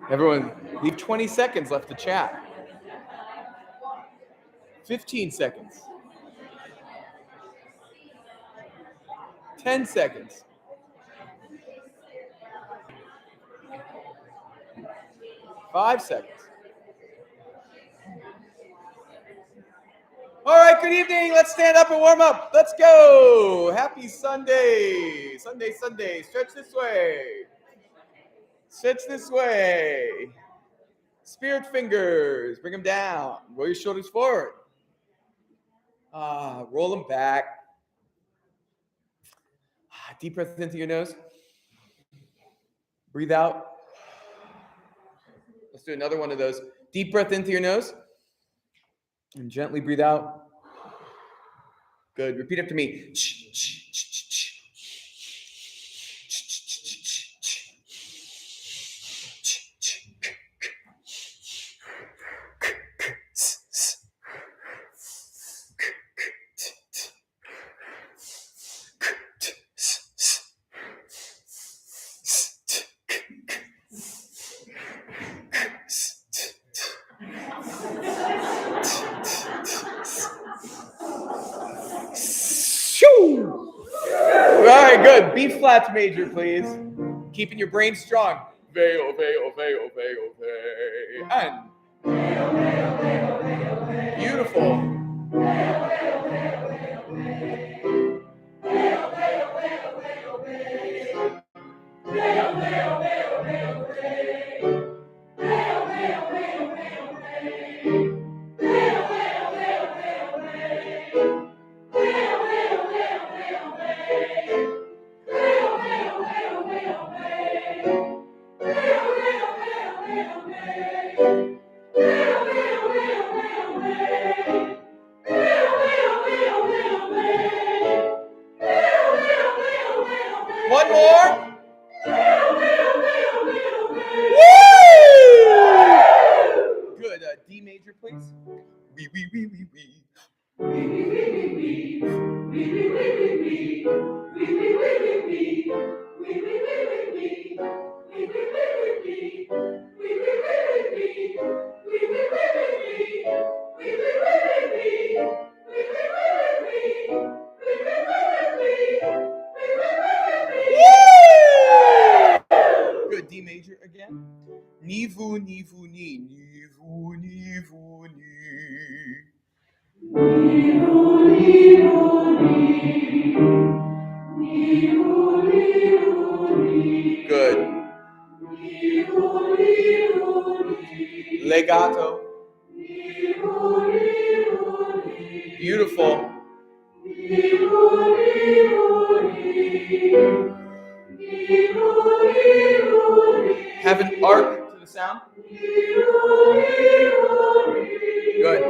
Everyone, leave 20 seconds left to chat. 15 seconds. 10 seconds. 5 seconds. All right, good evening. Let's stand up and warm up. Let's go. Happy Sunday. Sunday, Sunday. Stretch this way. Stretch this way. Spirit fingers. Bring them down. Roll your shoulders forward. Roll them back. Deep breath into your nose. Breathe out. Let's do another one of those. Deep breath into your nose. And gently breathe out. Good. Repeat after me. All right, good. B flat major, please. Keeping your brain strong. Veil, veil, veil, veil, veil. And beautiful. One more. Woo! Good. D major, please. Wee. Good. D major again. Nivu, nivu, ni. Nivu, nivu, ni. Good. Legato. Beautiful. Have an arc to the sound. Good.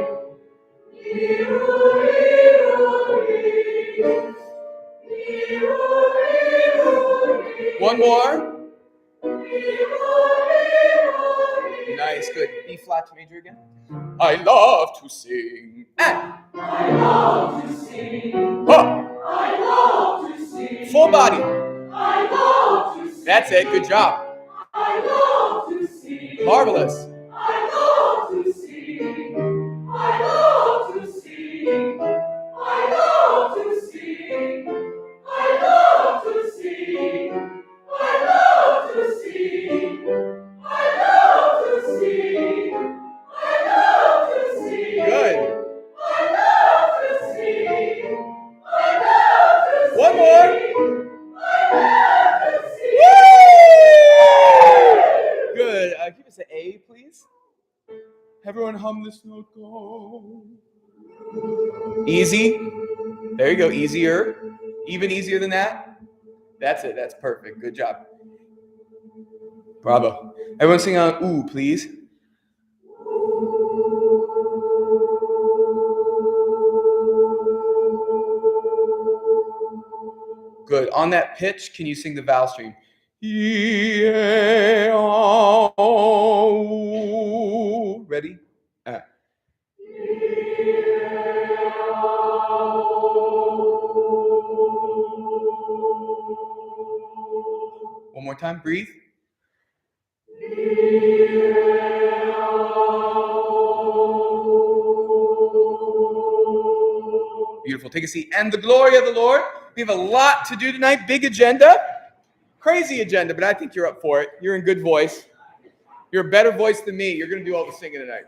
One more. Nice, good. B flat major again. I love to sing. And I love to sing. Huh. I love to sing. Full body. I love to sing. That's it. Good job. I love to sing. Marvelous. I love to sing. I love to sing. I love to sing. I love to sing. I love to sing. I love to sing. I love to sing. Good. I love to sing. I love to sing. One more. I love to sing. Woo! Good. Give us an A, please. Everyone hum this note. Go. Easy. There you go. Easier. Even easier than that. That's it. That's perfect. Good job. Bravo. Everyone sing on ooh, please. Good. On that pitch, can you sing the vowel stream? Ready? One more time. Breathe. We'll take a seat. And the glory of the Lord. We have a lot to do tonight. Big agenda. Crazy agenda, but I think you're up for it. You're in good voice. You're a better voice than me. You're going to do all the singing tonight.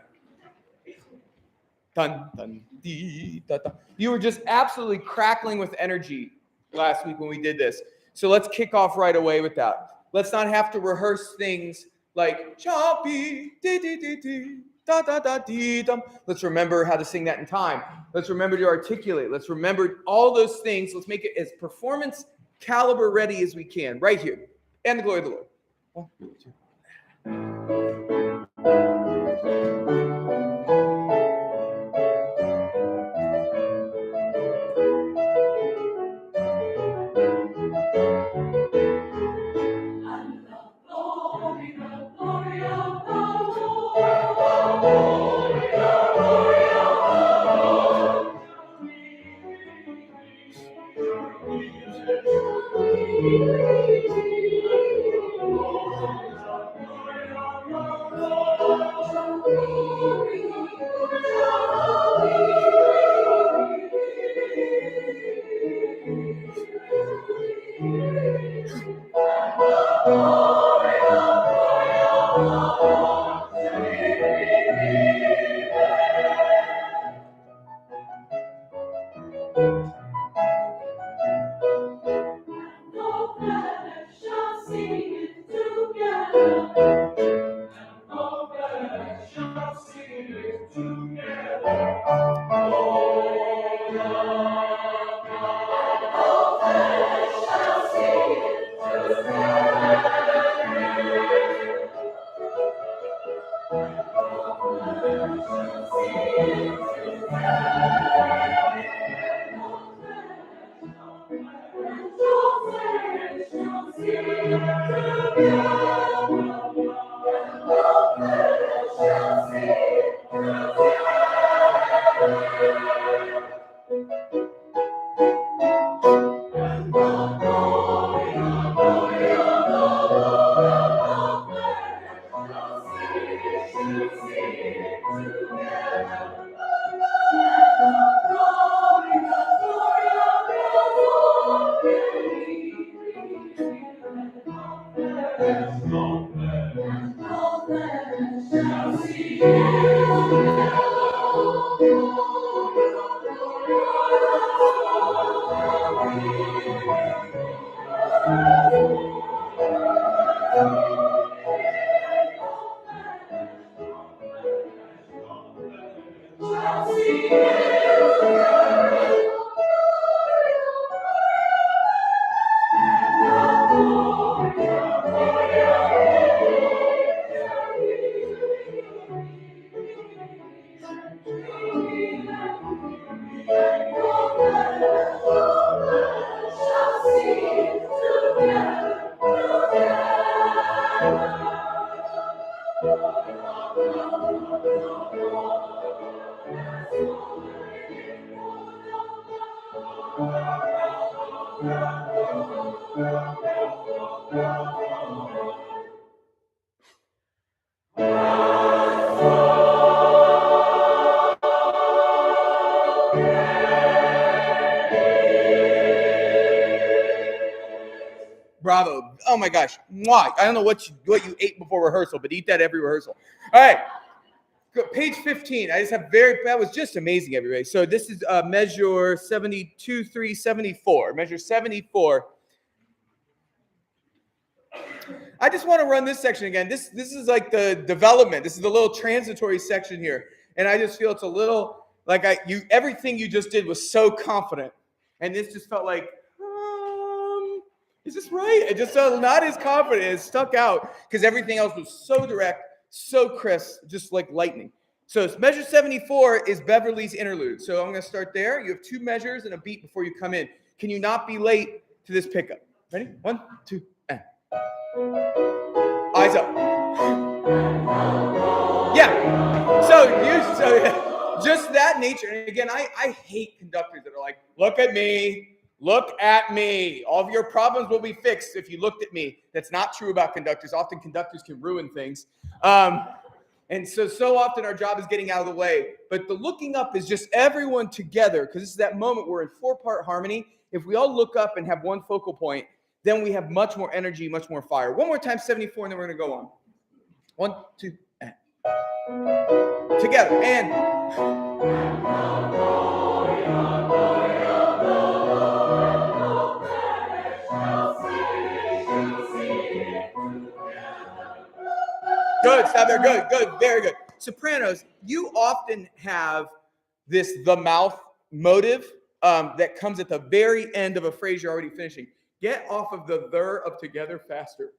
Dun, dun, dee, da, da. You were just absolutely crackling with energy last week when we did this. So let's kick off right away with that. Let's not have to rehearse things like choppy, dee, dee, dee, dee, da, da, da, dee, dum. Let's remember how to sing that in time. Let's remember to articulate. Let's remember all those things. Let's make it as performance caliber ready as we can right here. And the glory of the Lord. 1, 2. Bravo. Oh my gosh. Mwah. I don't know what you ate before rehearsal, but eat that every rehearsal. All right. Page 15. That was just amazing, everybody. So this is measure 72, 3, 74. Measure 74. I just want to run this section again. This is like the development. This is the little transitory section here. And I just feel it's a little like everything you just did was so confident. And this just felt like, is this right? It just felt not as confident. It stuck out because everything else was so direct, so crisp, just like lightning. So measure 74 is Beverly's interlude. So I'm going to start there. You have 2 measures and a beat before you come in. Can you not be late to this pickup? Ready? 1, 2, and. Eyes up. Yeah. So just that nature. And again, I hate conductors that are like, look at me. Look at me. All of your problems will be fixed if you looked at me. That's not true about conductors. Often conductors can ruin things. And so often our job is getting out of the way. But the looking up is just everyone together, because this is that moment we're in 4-part harmony. If we all look up and have one focal point, then we have much more energy, much more fire. One more time, 74, and then we're going to go on. 1, 2, and. Together, and. Good, stop there. Good, very good. Sopranos, you often have the mouth motive that comes at the very end of a phrase you're already finishing. Get off of the there of together faster.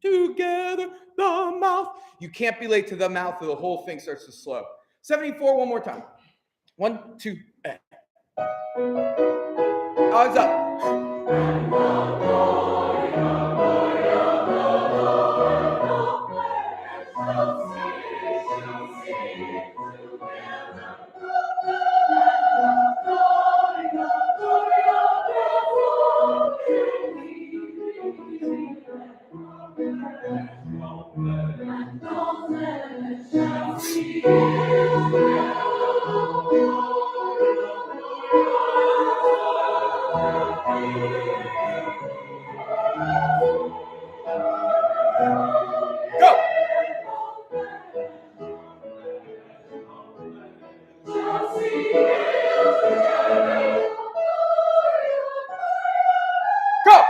Together, the mouth. You can't be late to the mouth, or the whole thing starts to slow. 74, one more time. 1, 2, and. Odds up. Go. Go.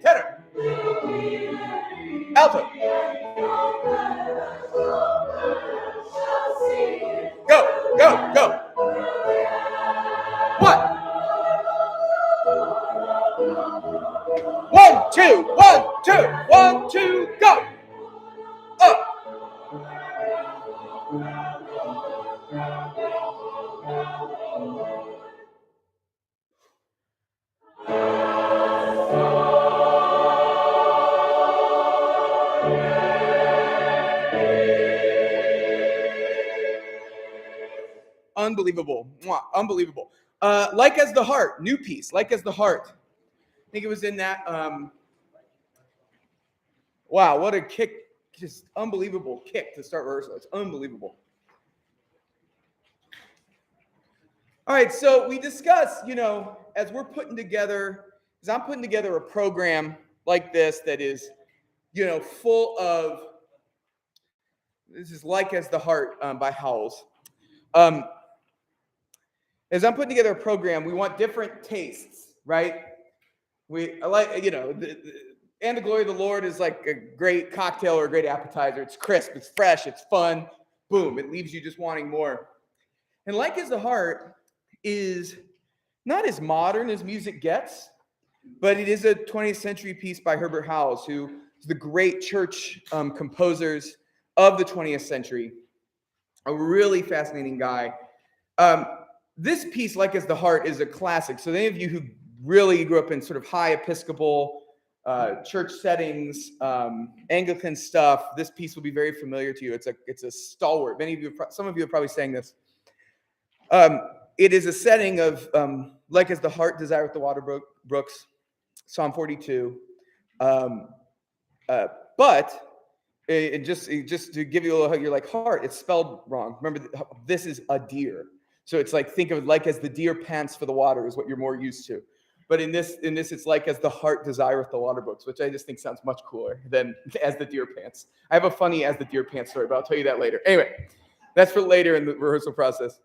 Tenor. Alto. Go. 1. 1, 2, 1, 2, 1, 2, go. Up. Unbelievable. Mwah, unbelievable. Like as the Heart, new piece, Like as the Heart. I think it was in that. Wow, what a kick. Just unbelievable kick to start rehearsal. It's unbelievable. All right, so we discuss, as we're putting together, as I'm putting together a program like this that is, full of, this is Like as the Heart by Howells. As I'm putting together a program, we want different tastes, right? I like, and the Glory of the Lord is like a great cocktail or a great appetizer. It's crisp, it's fresh, it's fun. Boom, it leaves you just wanting more. And Like as the Heart is not as modern as music gets, but it is a 20th century piece by Herbert Howells, who is the great church composers of the 20th century. A really fascinating guy. This piece, Like as the Heart, is a classic. So any of you who really grew up in sort of high Episcopal church settings, Anglican stuff, this piece will be very familiar to you. It's a stalwart. Some of you have probably sang this. It is a setting of Like as the Heart desireth the water brooks, Psalm 42. But just to give you a little, you're like, heart, it's spelled wrong. Remember, this is a deer. So it's like, think of it like as the deer pants for the water is what you're more used to. But in this, it's like as the heart desireth the water brooks, which I just think sounds much cooler than as the deer pants. I have a funny as the deer pants story, but I'll tell you that later. Anyway, that's for later in the rehearsal process.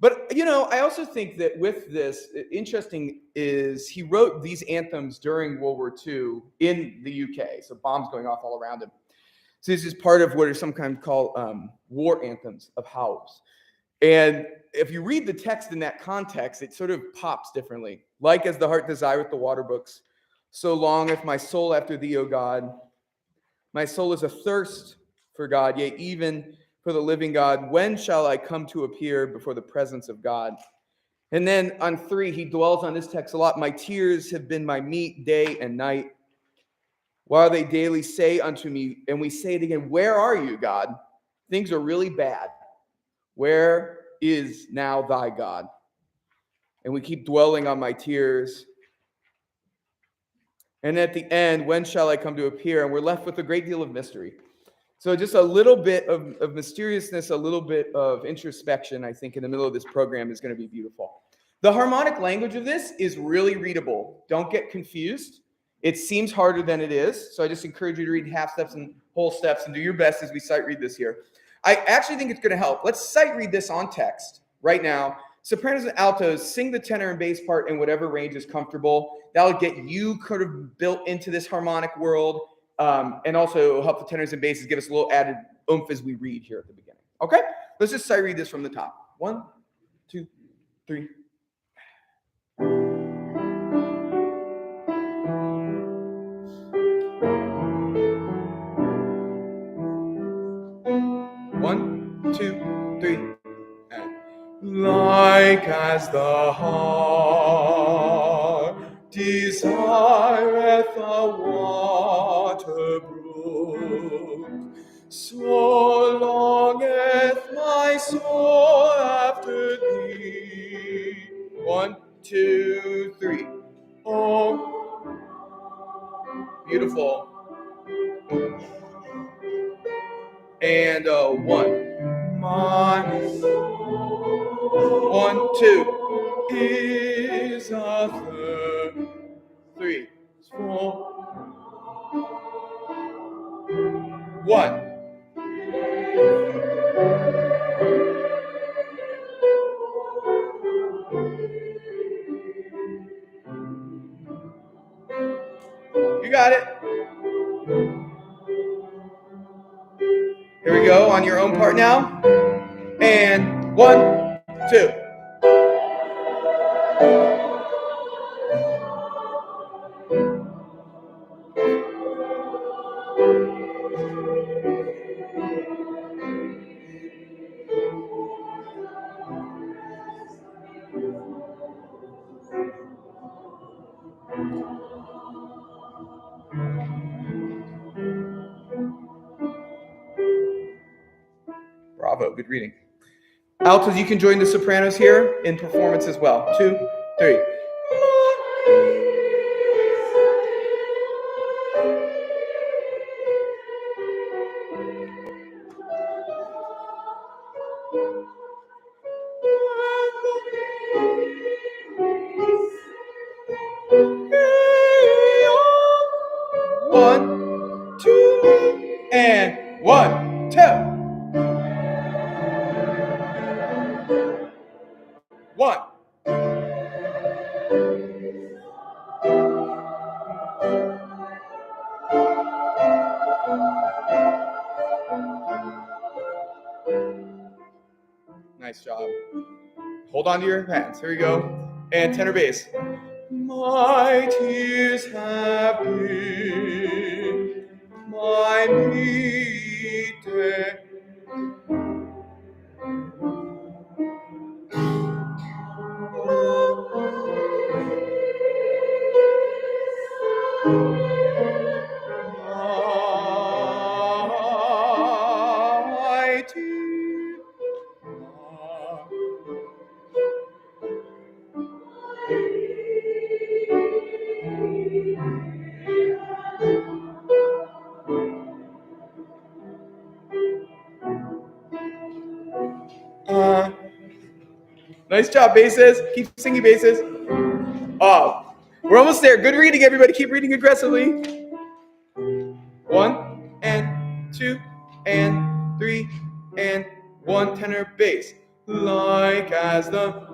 But, I also think that with this, interesting is he wrote these anthems during World War II in the UK. So bombs going off all around him. So this is part of what are sometimes called war anthems of Howells. And if you read the text in that context, it sort of pops differently. Like as the heart desireth the water brooks, so longeth my soul after thee, O God. My soul is athirst for God, yea, even for the living God. When shall I come to appear before the presence of God? And then on 3, he dwells on this text a lot. My tears have been my meat day and night, while they daily say unto me, and we say it again, where are you, God? Things are really bad. Where is now thy God? And we keep dwelling on my tears. And at the end, when shall I come to appear? And we're left with a great deal of mystery. So just a little bit of mysteriousness, a little bit of introspection, I think, in the middle of this program is going to be beautiful. The harmonic language of this is really readable. Don't get confused. It seems harder than it is. So I just encourage you to read half steps and whole steps and do your best as we sight read this here. I actually think it's going to help. Let's sight read this on text right now. Sopranos and altos, sing the tenor and bass part in whatever range is comfortable. That'll get you kind of built into this harmonic world. And also help the tenors and basses give us a little added oomph as we read here at the beginning. Okay? Let's just sight read this from the top. 1, 2, 3. One, two, three, and like as the heart desireth the water brook, so longeth my soul after thee. 1, 2, 3. Oh, beautiful. And 1. My 1, 2 is a third. 3, 4. 1. You got it. Here we go on your own part now. And 1, 2. Bravo, good reading. Altos, you can join the sopranos here in performance as well. 2, 3. One, two, and 1, 2. 1. Nice job. Hold on to your hands. Here we go. And tenor bass. My tears have been my meat day. My tears. Nice job, basses. Keep singing, basses. Oh, we're almost there. Good reading, everybody. Keep reading aggressively. 1, and 2, and 3, and 1 tenor bass. Like as the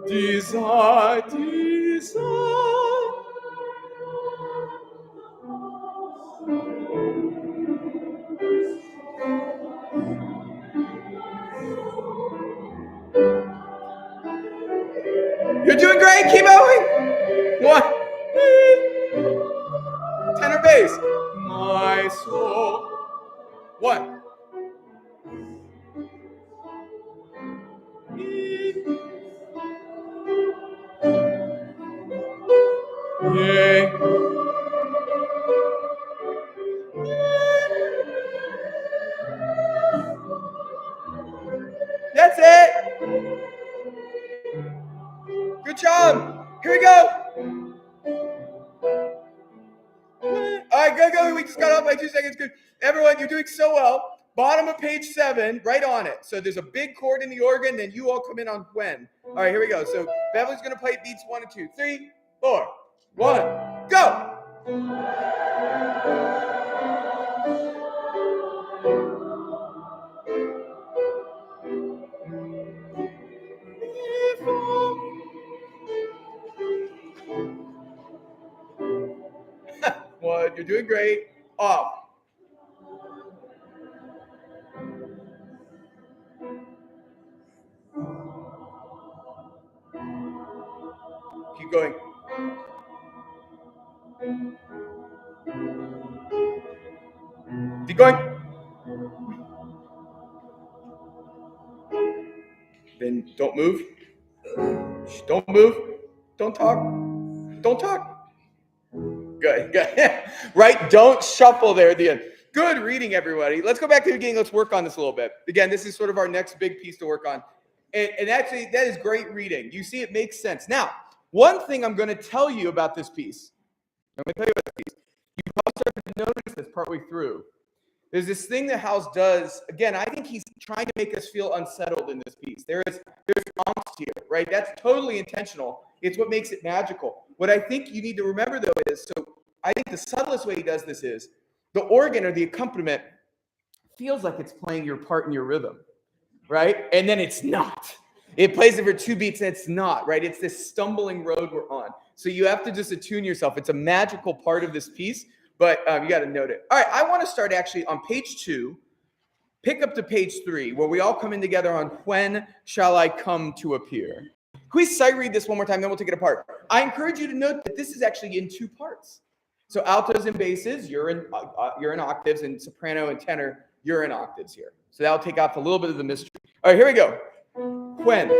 desire. You're doing great. Keep going. 1. Tenor bass. My soul. 1. Yay. That's it. Good job. Here we go. All right, go. We just got off by 2 seconds. Good. Everyone, you're doing so well. Bottom of page 7, right on it. So there's a big chord in the organ, then you all come in on when. All right, here we go. So Beverly's going to play beats 1 and 2. 3, 4. 1, go. One, you're doing great. Off. Keep going. Keep going. Then don't move. Don't move. Don't talk. Don't talk. Good. Right? Don't shuffle there at the end. Good reading, everybody. Let's go back to the beginning. Let's work on this a little bit. Again, this is sort of our next big piece to work on. And actually, that is great reading. You see, it makes sense. Now, one thing I'm going to tell you about this piece. I'm going to tell you about this piece. You probably started to notice this partway through. There's this thing that House does. Again, I think he's trying to make us feel unsettled in this piece. There's angst here, right? That's totally intentional. It's what makes it magical. What I think you need to remember, though, is, so I think the subtlest way he does this is the organ or the accompaniment feels like it's playing your part in your rhythm, right? And then it's not. It plays it for 2 beats and it's not, right? It's this stumbling road we're on. So you have to just attune yourself. It's a magical part of this piece, but you got to note it. All right, I want to start actually on page 2, pick up to page 3, where we all come in together on When Shall I Come to Appear. Can we sight read this one more time, then we'll take it apart. I encourage you to note that this is actually in 2 parts. So altos and basses, you're in octaves, and soprano and tenor, you're in octaves here. So that'll take off a little bit of the mystery. All right, here we go. When.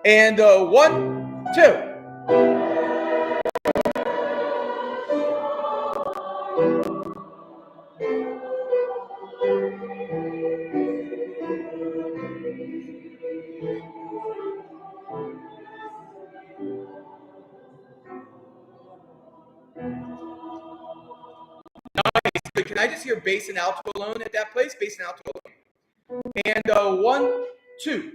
And 1, 2. Can I just hear bass and alto alone at that place? Bass and alto alone. And 1, 2.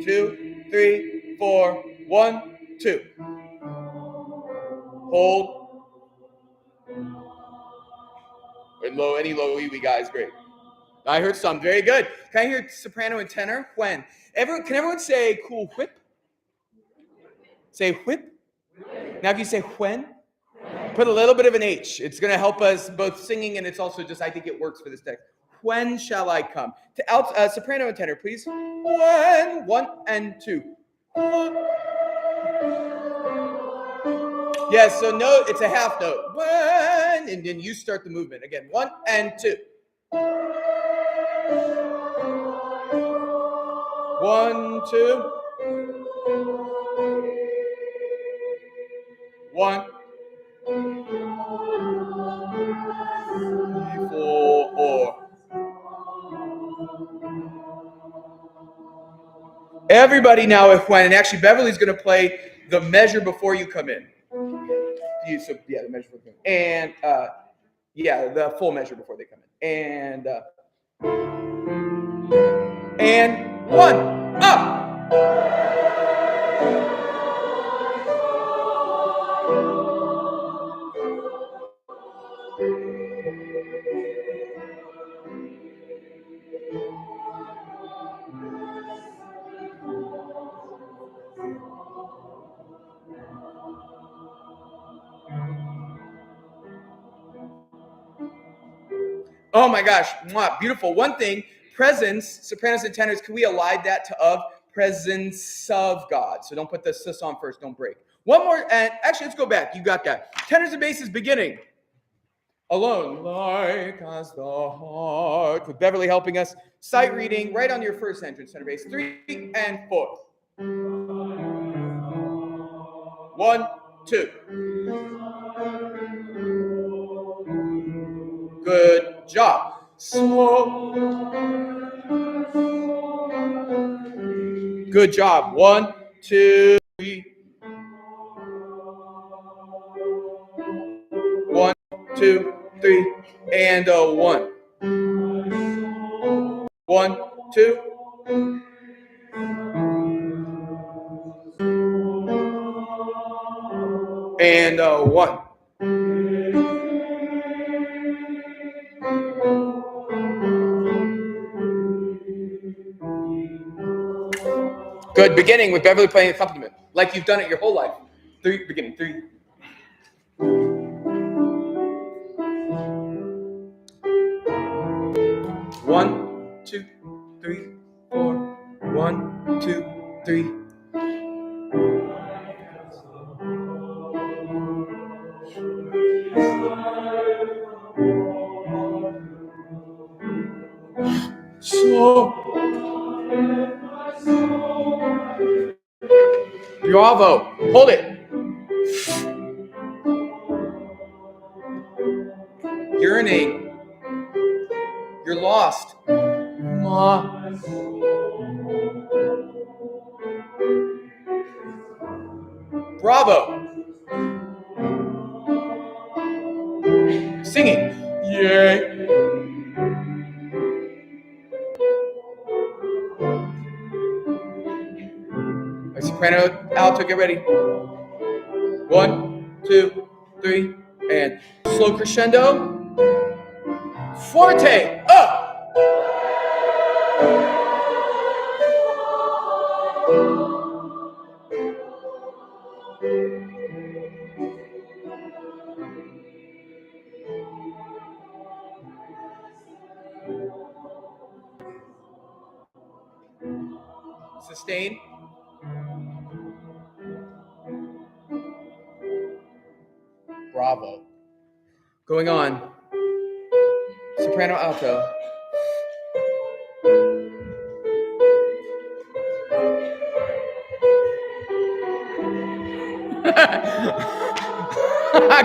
Two, 3, 4. 1, 2. Hold. And low, any low E we got is great. I heard some. Very good. Can I hear soprano and tenor? When. Can everyone say cool whip? Say whip. Now can you say when? Put a little bit of an H. It's going to help us both singing, and it's also just, I think it works for this text. When shall I come? To soprano and tenor, please. When. 1 and 2. Yes, so note, it's a half note. When, and then you start the movement. Again, 1 and 2. 1, 2. 1, 3, 4. Everybody now if when, and actually Beverly's going to play the measure before you come in. The measure before you come in. And the full measure before they come in. And 1, up. Oh my gosh, beautiful. One thing, presence, sopranos and tenors, can we elide that to of? Presence of God. So don't put the sus on first, don't break. One more, and actually let's go back. You got that. Tenors and basses beginning. Alone, like as the heart. With Beverly helping us. Sight reading, right on your first entrance, tenor bass. 3 and 4. 1, 2. Good job. So. Good job. 1, 2, 3. 1, 2, 3, and 1. 1, 2. And 1. Good. Beginning with Beverly playing accompaniment, like you've done it your whole life. 3, beginning. 3. 1, 2, 3, 4. 1, 2, 3. So. Bravo. Hold it. Yearning. You're lost. Bravo. Singing. Yay. Soprano, alto, get ready. 1, 2, 3, and slow crescendo. Forte, up. Sustain. Bravo. Going on. Soprano, alto.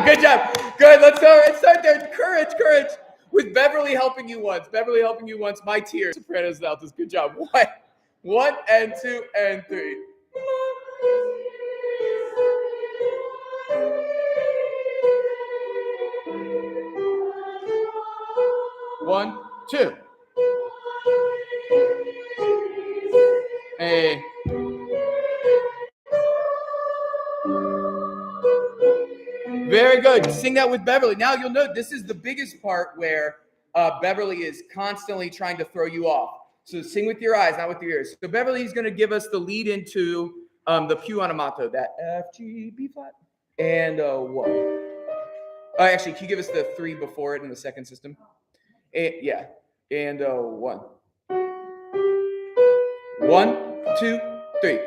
Good job. Good. Let's start there. Courage, courage. With Beverly helping you once. Beverly helping you once. My tears. Sopranos and altos. Good job. 1 and 2 and 3. 1, 2. Hey. Very good. Sing that with Beverly. Now you'll note this is the biggest part where Beverly is constantly trying to throw you off. So sing with your eyes, not with your ears. So Beverly's going to give us the lead into the più animato, that F, G, B flat, and 1. Actually, can you give us the 3 before it in the second system? Yeah, and 1. 1, 2, 3.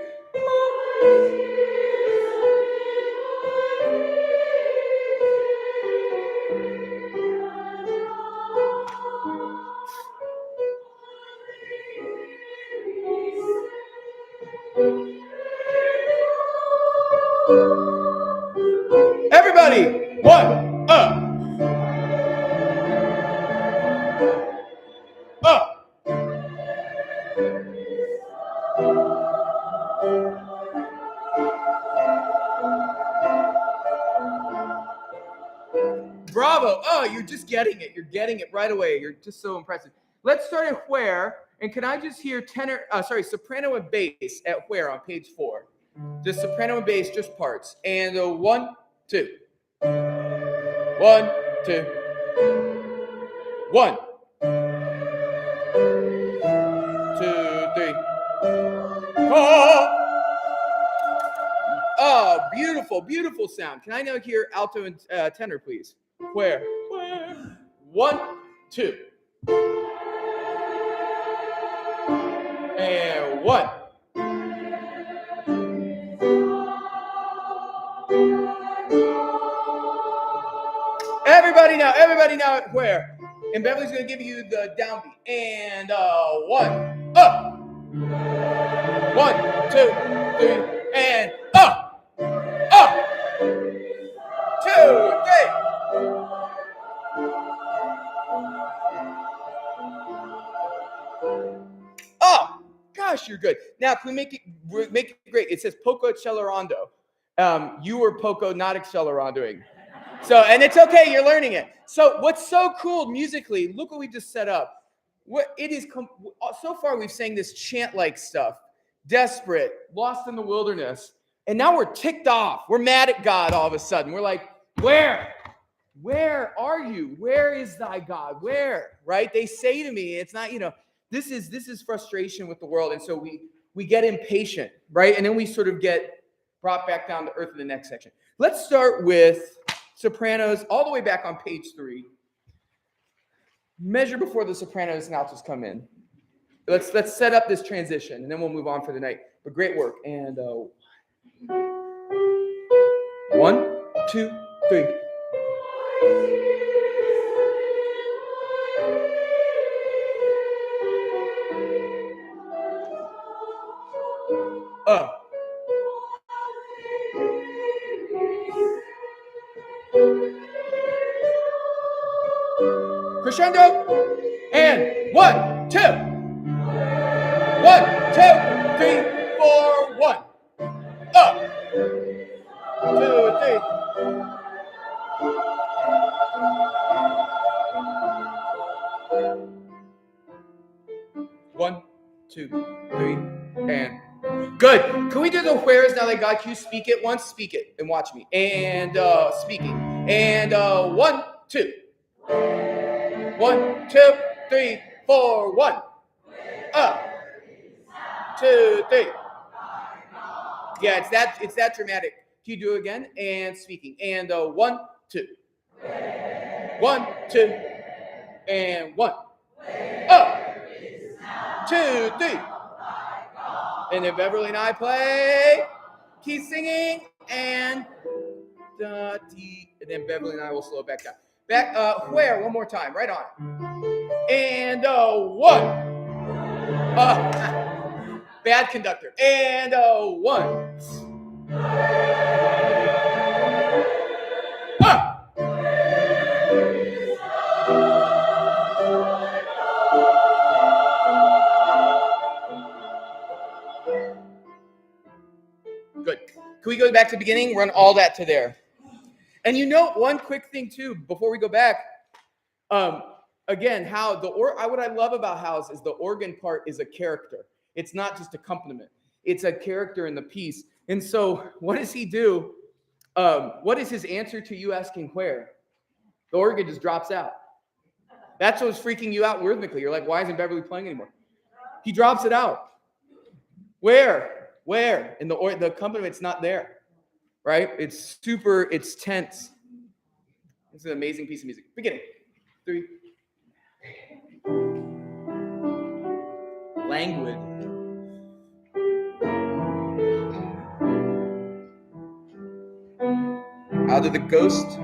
Everybody, 1, up. Bravo. Oh, you're just getting it. You're getting it right away. You're just so impressive. Let's start at where, and can I just hear soprano and bass at where on page 4? Just soprano and bass, just parts. And 1, 2. 1, 2. 1, 2, 3. Oh! Oh, beautiful, beautiful sound. Can I now hear alto and tenor, please? Where? 1, 2. And 1. Everybody now at where? And Beverly's going to give you the downbeat. And 1, up. 1, 2, 3, and up. Up. 2, 3. Oh, gosh, you're good. Now, can we make it great? It says poco accelerando. You were poco not accelerandoing. So, and it's okay, you're learning it. So, what's so cool musically, look what we just set up. What it is, so far we've sang this chant-like stuff, desperate, lost in the wilderness, and now we're ticked off. We're mad at God all of a sudden. We're like, where are you? Where is thy God? Where? Right? They say to me, it's not, this is frustration with the world, and so we get impatient, right? And then we sort of get brought back down to earth in the next section. Let's start with sopranos all the way back on page 3. Measure before the sopranos and altos come in. Let's set up this transition, and then we'll move on for the night. But great work. And 1, 2, 3. Crescendo. And 1, 2. 1, 2, 3, 4, 1. Up. 2, 3. One, 2, 3, and good. Can we do the where's now that God? You speak it once, speak it, and watch me. And speaking. And 1, 2. 1, 2, 3, 4, 1. Up. 2, 3. Yeah, it's that dramatic. Can you do it again? And speaking. And 1, 2. 1, 2. And 1. Up. 2, 3. And then Beverly and I play. Keep singing. And and then Beverly and I will slow it back down. Back where? One more time. Right on. And 1. Bad conductor. And 1. Good. Can we go back to the beginning? Run all that to there. And one quick thing too, before we go back, again, what I love about House is the organ part is a character. It's not just accompaniment. It's a character in the piece. And so what does he do? What is his answer to you asking where? The organ just drops out. That's what's freaking you out rhythmically. You're like, why isn't Beverly playing anymore? He drops it out. Where? And the accompaniment not there, right? It's tense. It's an amazing piece of music. Beginning. 3. Languid. Out of the ghost.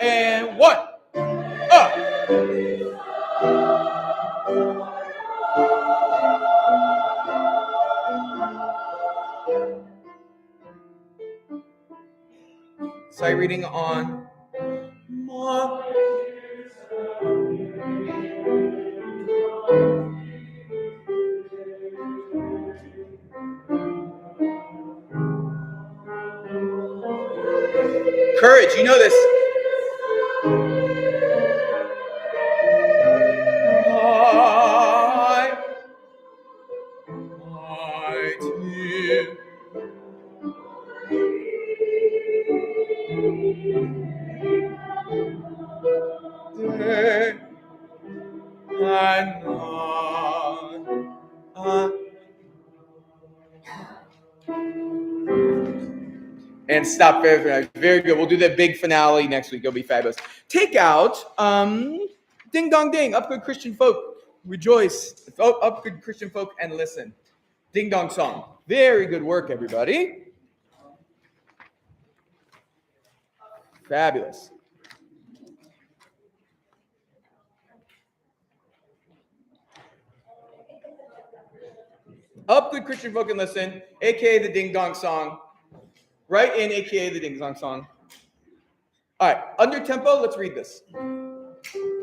And 1, up. Sight reading on courage, you know this. And stop. Very good. We'll do the big finale next week. It'll be fabulous. Take out Ding Dong Ding. Up good Christian folk. Rejoice. Up good Christian folk and listen. Ding Dong Song. Very good work, everybody. Fabulous. Up good Christian folk and listen, aka the Ding Dong Song. Right in, aka the Ding Dong Song. All right, under tempo, let's read this.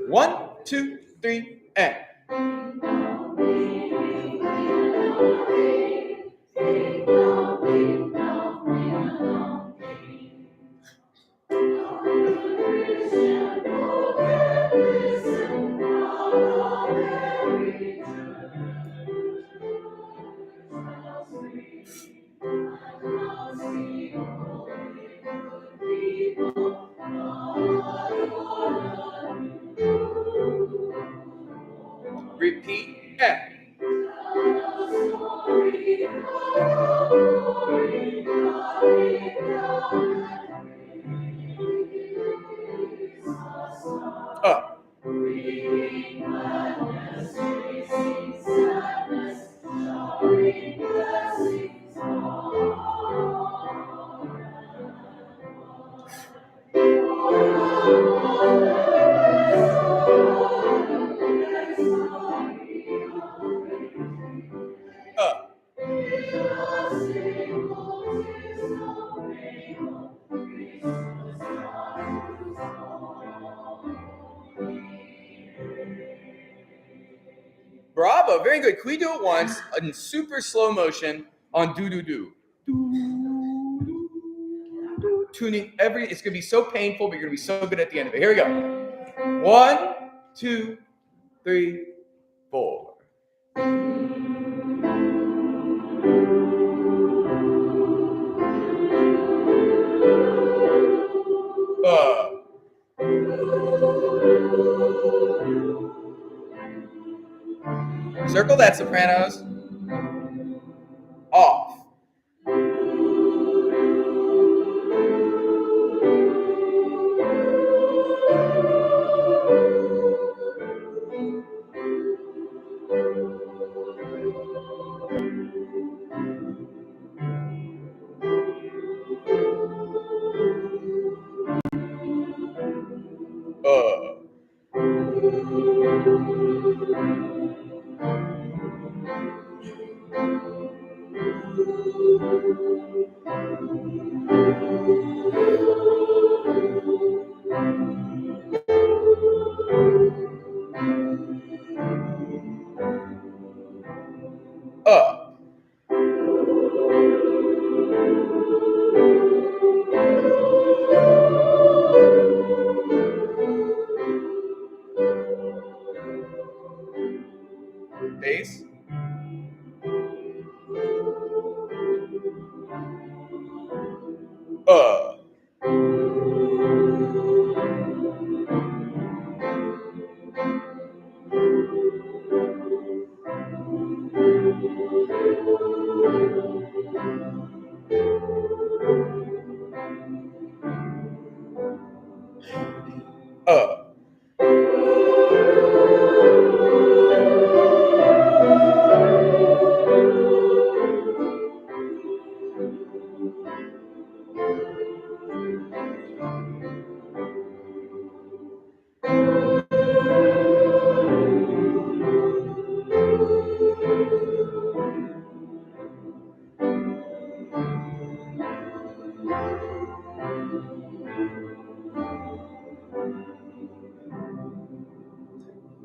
1, 2, 3, and. Repeat, and. Up. Up. Bravo, very good. Can we do it once in super slow motion on do? Tuning it's gonna be so painful, but you're gonna be so good at the end of it. Here we go. 1, 2, 3, 4. Circle that, sopranos. Off. Bass.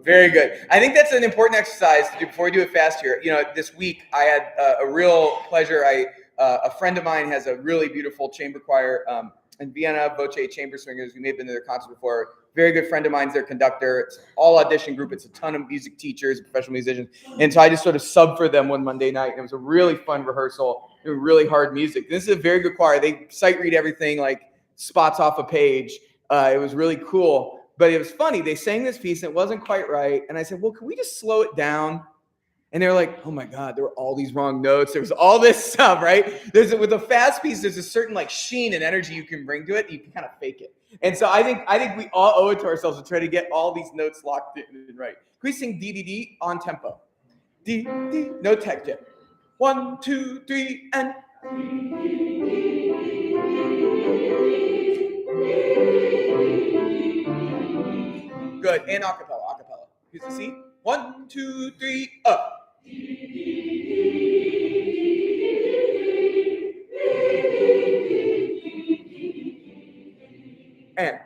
Very good. I think that's an important exercise to do before we do it fast here. You know, this week I had a real pleasure. A friend of mine has a really beautiful chamber choir in Vienna, Voce Chamber Swingers. You may have been to their concert before. Very good friend of mine's their conductor. It's all audition group. It's a ton of music teachers, professional musicians. And so I just sort of subbed for them one Monday night. And it was a really fun rehearsal. It was really hard music. This is a very good choir. They sight read everything like spots off a page. It was really cool. But it was funny. They sang this piece and it wasn't quite right. And I said, well, can we just slow it down? And they were like, oh my God, there were all these wrong notes. There was all this stuff, right? With a fast piece, there's a certain like sheen and energy you can bring to it. You can kind of fake it. And so I think we all owe it to ourselves to try to get all these notes locked in and right. Can we sing D, D, D on tempo? D, D, no tech tip. 1, 2, 3, and. Good, and acapella. Here's the C. 1, 2, 3, up. And.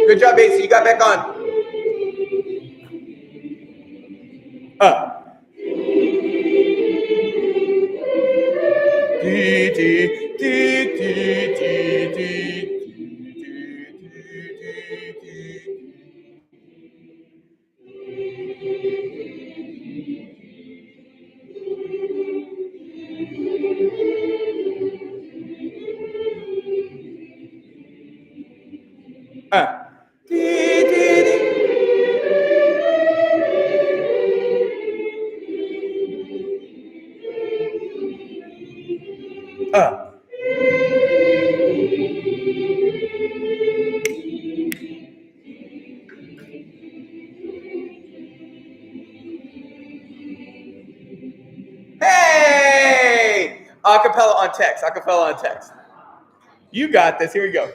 Good job, Basie. You got back on. D, D, D, D, D, D. Hey! Acapella on text. You got this. Here we go.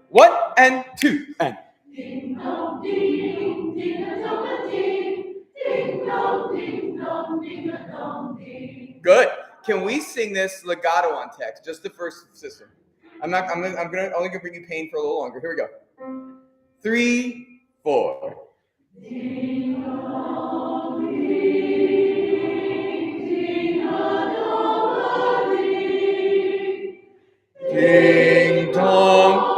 1 and 2 and. Ding dong ding, ding a dong a ding, ding dong ding dong, ding a dong ding. Good. Can we sing this legato on text? Just the first system. I'm only gonna bring you pain for a little longer. Here we go. 3, 4. Ding dong ding, ding a dong a ding. Ding dong.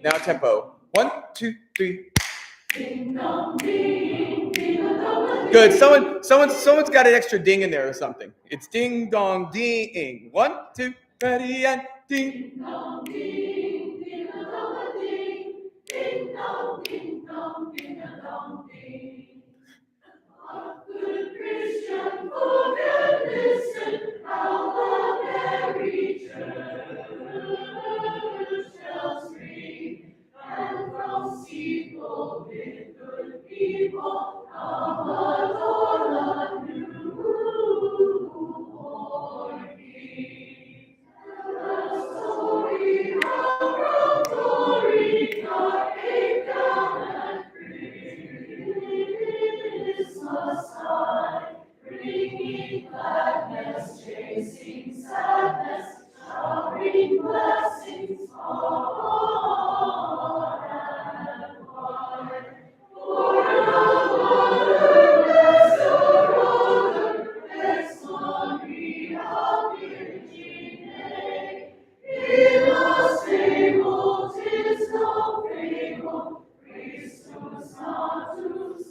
Now tempo. 1, 2, 3. Ding dong ding, ding a dong a Good. Someone's got an extra ding in there or something. It's ding dong ding. 1, 2, ready and ding. Ding dong ding, ding a dong a ding, ding dong ding dong, ding a dong ding. A good Christian folk and listen how the merry church bells ring, and from steeple with good people come adore the newborn King. The story how from glory God came down and Christmas time, bringing gladness, chasing sadness, showering blessings on and wide. For the mother, bless your brother, bless Maria, Virgin May. In a stable, 'tis no fable, Christus natus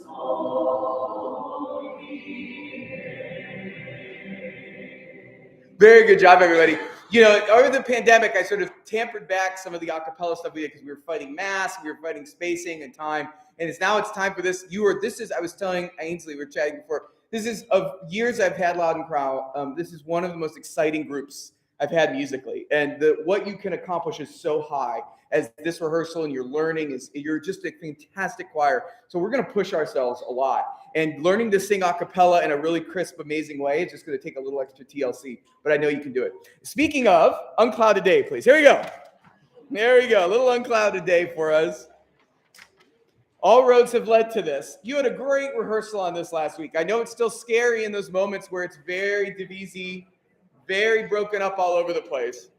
Very good job, everybody. You know, over the pandemic, I sort of tampered back some of the acapella stuff we did because we were fighting masks, we were fighting spacing and time. And it's time for this. I was telling Ainsley, we were chatting before, this is of years I've had Loud and Proud. This is one of the most exciting groups I've had musically. And what you can accomplish is so high as this rehearsal and your learning you're just a fantastic choir. So we're going to push ourselves a lot. And learning to sing a cappella in a really crisp, amazing way is just going to take a little extra TLC, but I know you can do it. Speaking of, unclouded day, please. Here we go. There we go. A little unclouded day for us. All roads have led to this. You had a great rehearsal on this last week. I know it's still scary in those moments where it's very divisi, very broken up all over the place,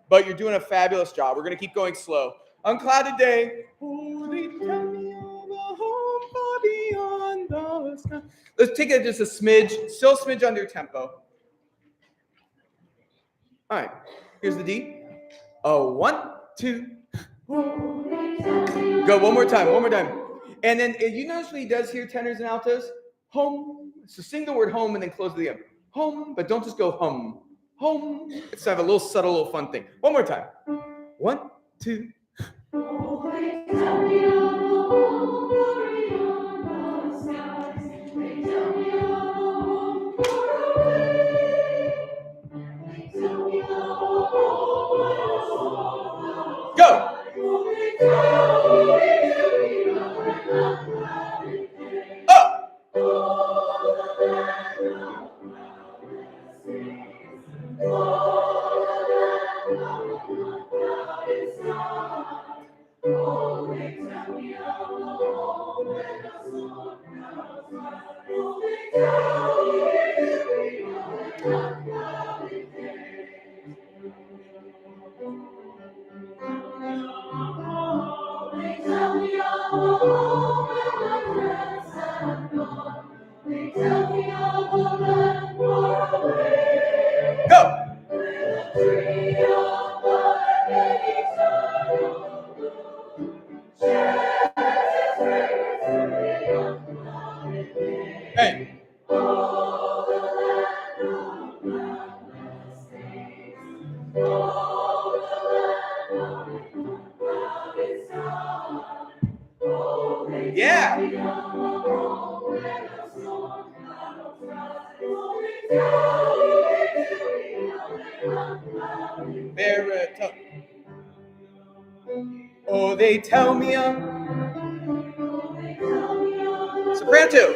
but you're doing a fabulous job. We're going to keep going slow. Unclouded day. Oh, they tell me of a home far beyond the sky. Let's take it just a smidge, still a smidge under tempo. All right, here's the D. Oh, 1, 2. Go one more time. And then you notice what he does here, tenors and altos? Home. So sing the word home and then close the M. Home, but don't just go hum. Home. Let's have a little subtle, little fun thing. One more time. 1, 2. Go. Up. Go. Hey. Yeah. Baritone. Oh, they tell me soprano.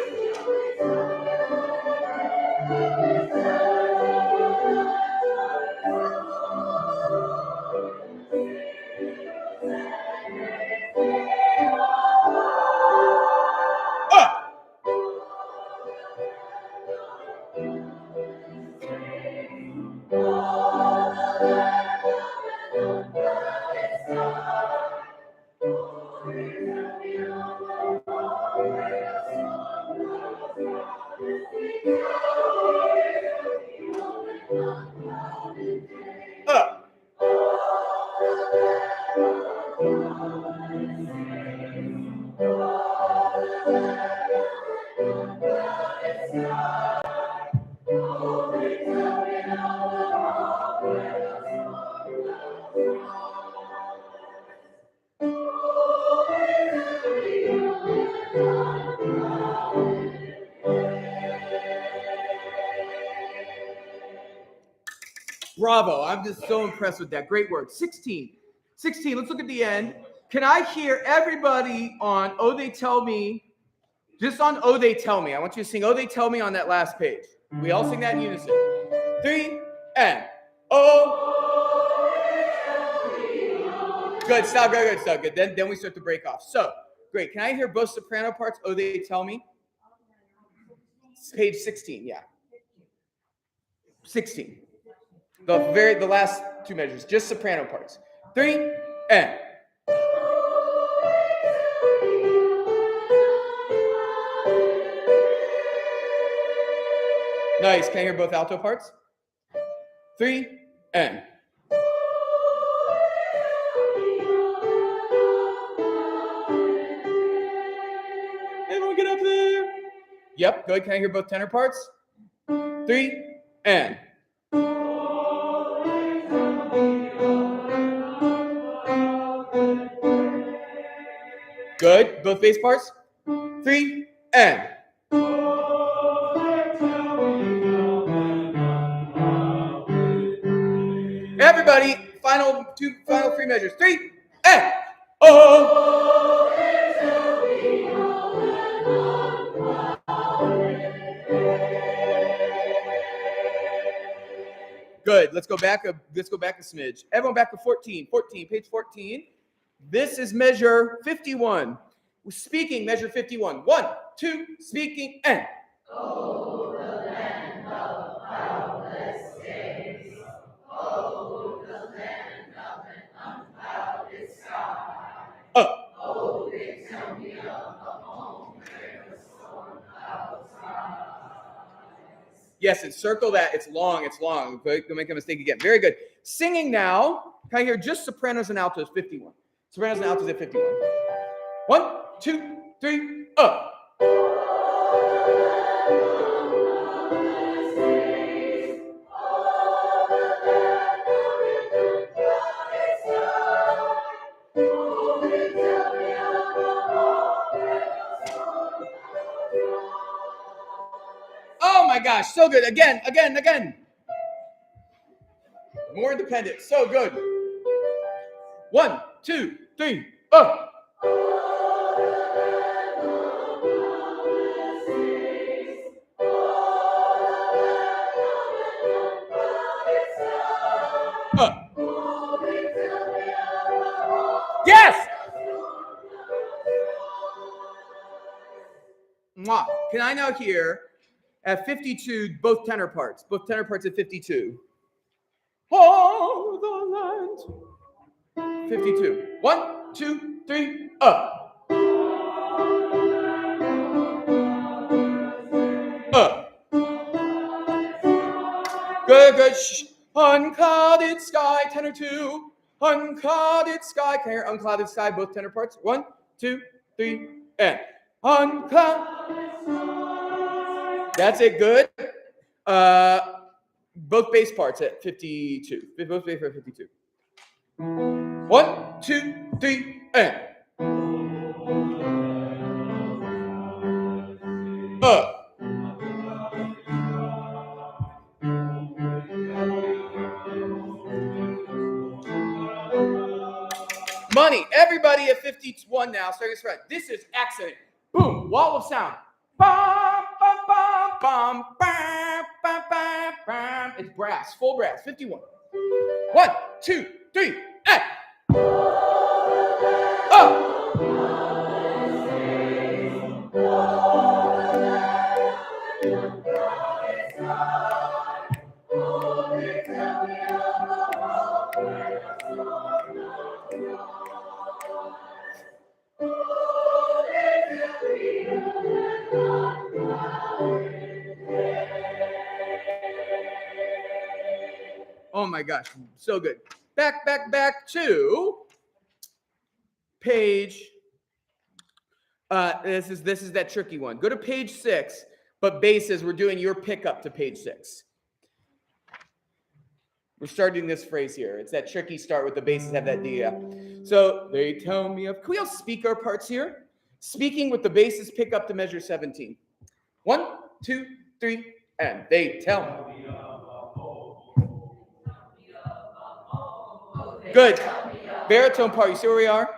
Bravo. I'm just so impressed with that. Great work. 16. Let's look at the end. Can I hear everybody on Oh, They Tell Me? Just on Oh, They Tell Me. I want you to sing Oh, They Tell Me on that last page. We all sing that in unison. 3, and Oh. Good. Stop. Good. Then we start to break off. So, great. Can I hear both soprano parts? Oh, They Tell Me? Page 16, yeah. 16. The last two measures, just soprano parts. 3, and. Nice. Can I hear both alto parts? 3, and. Everyone get up there. Yep, good. Can I hear both tenor parts? 3, and. Good. Both bass parts? 3, and. Everybody, final 3 measures. 3, and. Oh. Good. Let's go back a smidge. Everyone back to 14. 14, page 14. This is measure 51. Speaking, measure 51. 1, 2, speaking, and. Oh, the land of cloudless days. Oh, the land of an unclouded sky. Oh, they tell me of a home where the storm clouds rise. Yes, and circle that. It's long. Don't make a mistake again. Very good. Singing now. Can I hear just sopranos and altos? 51. Sopranos and altos at 51. 1, 2, 3, up. Oh my gosh, so good. Again. More independent. So good. 1, 2, 3, up. Yes! Mwah. Can I now hear at 52 both tenor parts? Both tenor parts at 52. Oh, the land. 52. 1, 2, 3, up. Good. Shh. Unclouded sky, tenor 2. Unclouded sky. Can I hear unclouded sky, both tenor parts? 1, 2, 3, and. Unclouded sky. That's it, good. Both bass parts at 52. Both bass parts at 52. 1, 2, 3, and. Money. Everybody at 51 now. Starting this right. This is accent. Boom. Wall of sound. Bum, bum, bum, bum, bam, bam, bam, bam. It's brass. Full brass. 51. 1, 2, 3, and. Oh my gosh, so good. Back to page. This is that tricky one. Go to page 6, but basses, we're doing your pickup to page 6. We're starting this phrase here. It's that tricky start with the basses have that D. So they tell me of. Can we all speak our parts here? Speaking with the basses pick up to measure 17. 1, 2, 3, and they tell me. Good. Baritone part. You see where we are?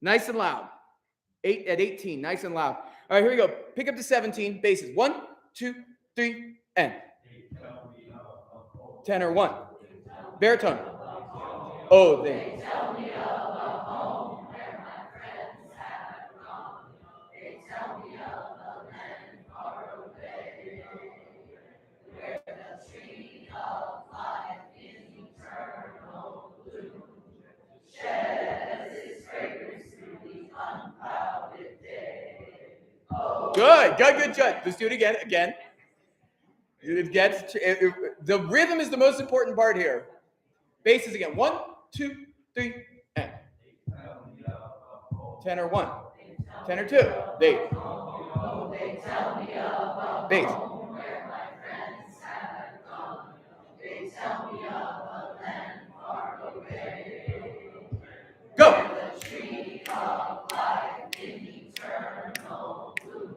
Nice and loud. 8 at 18. Nice and loud. All right, here we go. Pick up to 17. Basses. 1, 2, 3, and. Tenor 1. Baritone. Oh, they tell me of a home where my friends have gone. They tell me of a land far away, where the tree of life in eternal bloom sheds its fragrance through the unclouded day. Oh, good. Let's do it again. The rhythm is the most important part here. Basses again. 1, 2, 3, and. Tenor 1. Tenor 2. They tell me of a bass. Home where my friends have gone. They tell me of a land far away. Go. Where the tree of life in eternal bloom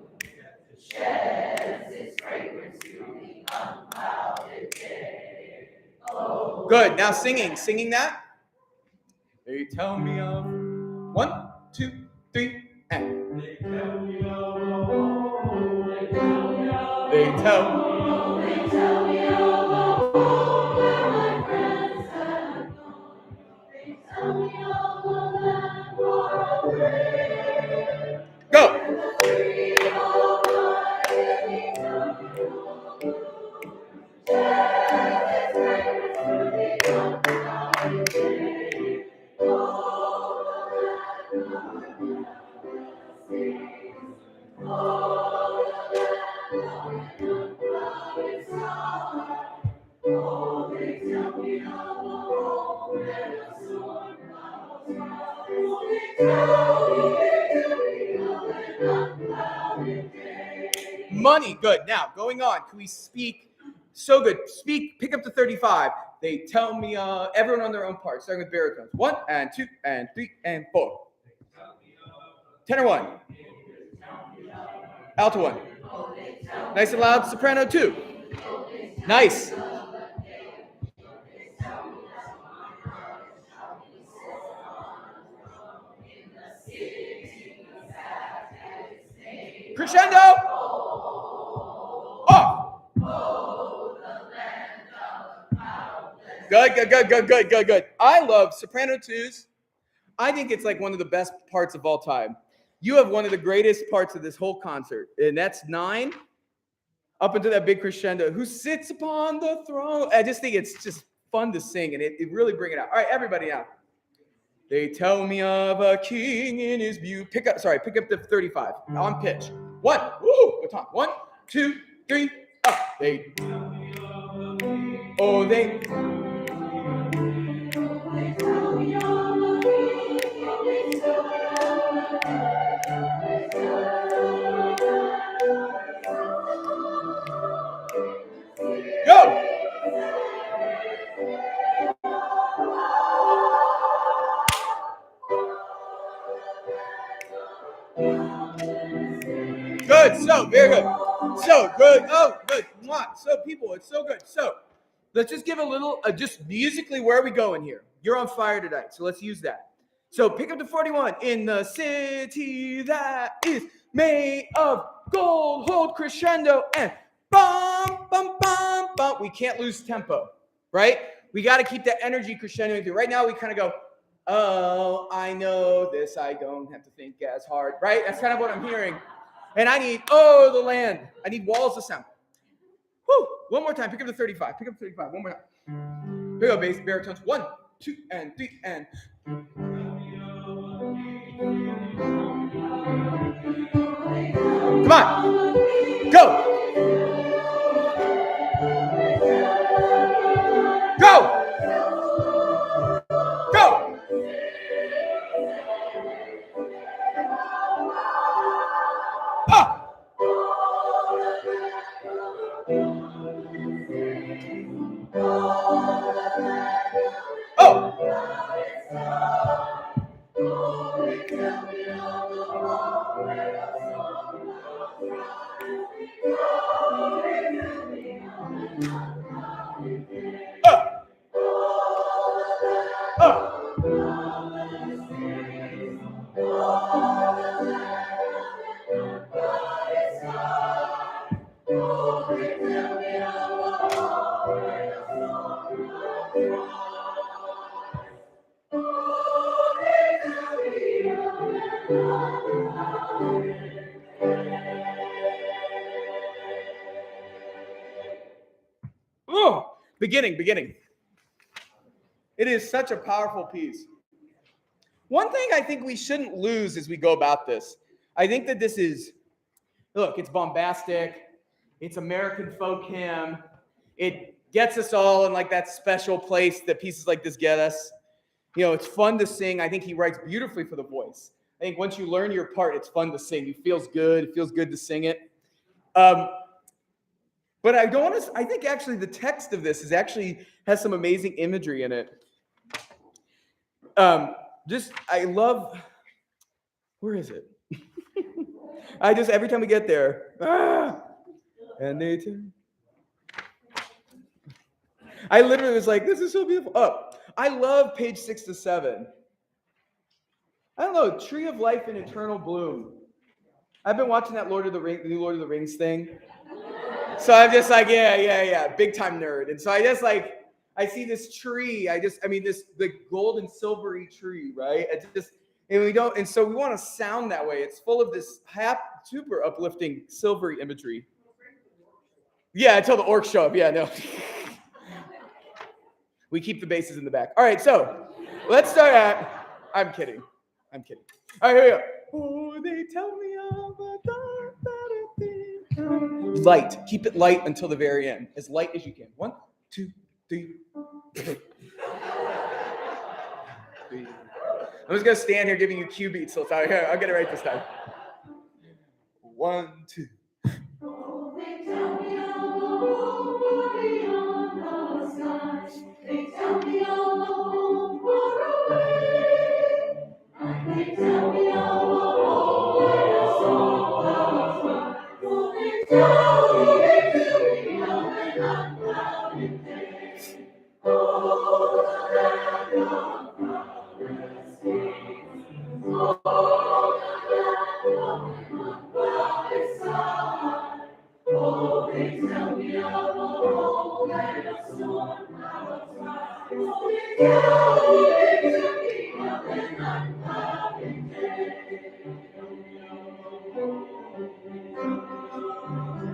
sheds its fragrance through the unclouded day. Oh. Good. Now singing that. They tell me of 1, 2, 3, and. They tell me of. They tell me of. Money, good. Now, going on, can we speak? So good. Speak, pick up to 35. They tell me, everyone on their own part, starting with baritones. 1 and 2 and 3 and 4. Tenor 1. Alto 1. Nice and loud, soprano 2. Nice. Crescendo. Off. Good. I love soprano 2s. I think it's like one of the best parts of all time. You have one of the greatest parts of this whole concert, and that's 9 up into that big crescendo. Who sits upon the throne? I just think it's just fun to sing, and it really bring it out. All right, everybody now. They tell me of a king in his beauty. Pick up to 35 on pitch. 1, woo, baton. 1, 2, 3, up. They. Go. Good, so very good. So good. Oh, good. So people, it's so good. So let's just give a little, just musically, where are we going here? You're on fire tonight, so let's use that. So pick up to 41. In the city that is made of gold, hold crescendo and bum, bum, bum, bum. We can't lose tempo, right? We got to keep that energy crescendoing through. Right now, we kind of go, oh, I know this. I don't have to think as hard, right? That's kind of what I'm hearing. And I need, the land. I need walls of sound. Woo! One more time. Pick up to 35. Pick up to 35. One more time. Here we go, bass, baritones. 1, 2, and 3, and. Come on. Go. Go. Go. Up. Oh. Beginning. It is such a powerful piece. One thing I think we shouldn't lose as we go about this, I think that this is, look, it's bombastic. It's American folk hymn. It gets us all in like that special place that pieces like this get us. You know, it's fun to sing. I think he writes beautifully for the voice. I think once you learn your part, it's fun to sing. It feels good. It feels good to sing it. But I think actually the text of this has some amazing imagery in it. I love, where is it? Every time we get there, and they turn. I literally was like, this is so beautiful. Oh, I love page 6 to 7. I don't know, Tree of Life and Eternal Bloom. I've been watching that new Lord of the Rings thing. So I'm just like, yeah, big time nerd. And so I see this tree. The gold and silvery tree, right? And so we want to sound that way. It's full of this super uplifting silvery imagery. Yeah, until the orcs show up. Yeah, no. We keep the bases in the back. All right, so let's start at. I'm kidding. I'm kidding. All right, here we go. Oh, they tell me all the dark that I've been. Light. Keep it light until the very end. As light as you can. 1, 2, 3. I'm just gonna stand here giving you cue beats. So I'll get it right this time. 1, 2. Oh, they tell me all beyond the sky. They tell me all far away. And they tell me all where the stars fly. Oh, they tell me of an unclouded day. Oh, the land of promise days. Oh, the land of unclouded sky. Oh, they tell me of a home where the storm clouds rise. Oh, they tell me of an unclouded day.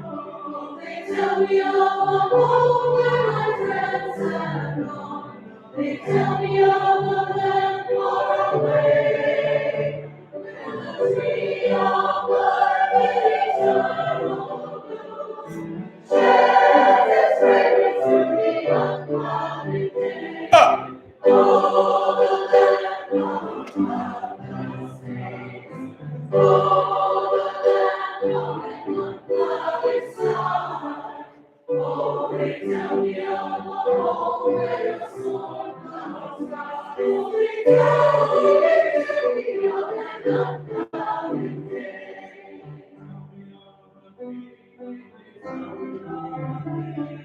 Oh, they tell me of a home where my friends have gone. They tell me of a land far away, where the tree of life is eternal blue. Sheds its fragrance through the unclouded day. Oh, the land of cloudless days. Oh, the land of an unclouded sky. Oh, they tell me of a home where the storm clouds rise. Oh, they tell me of an unclouded day.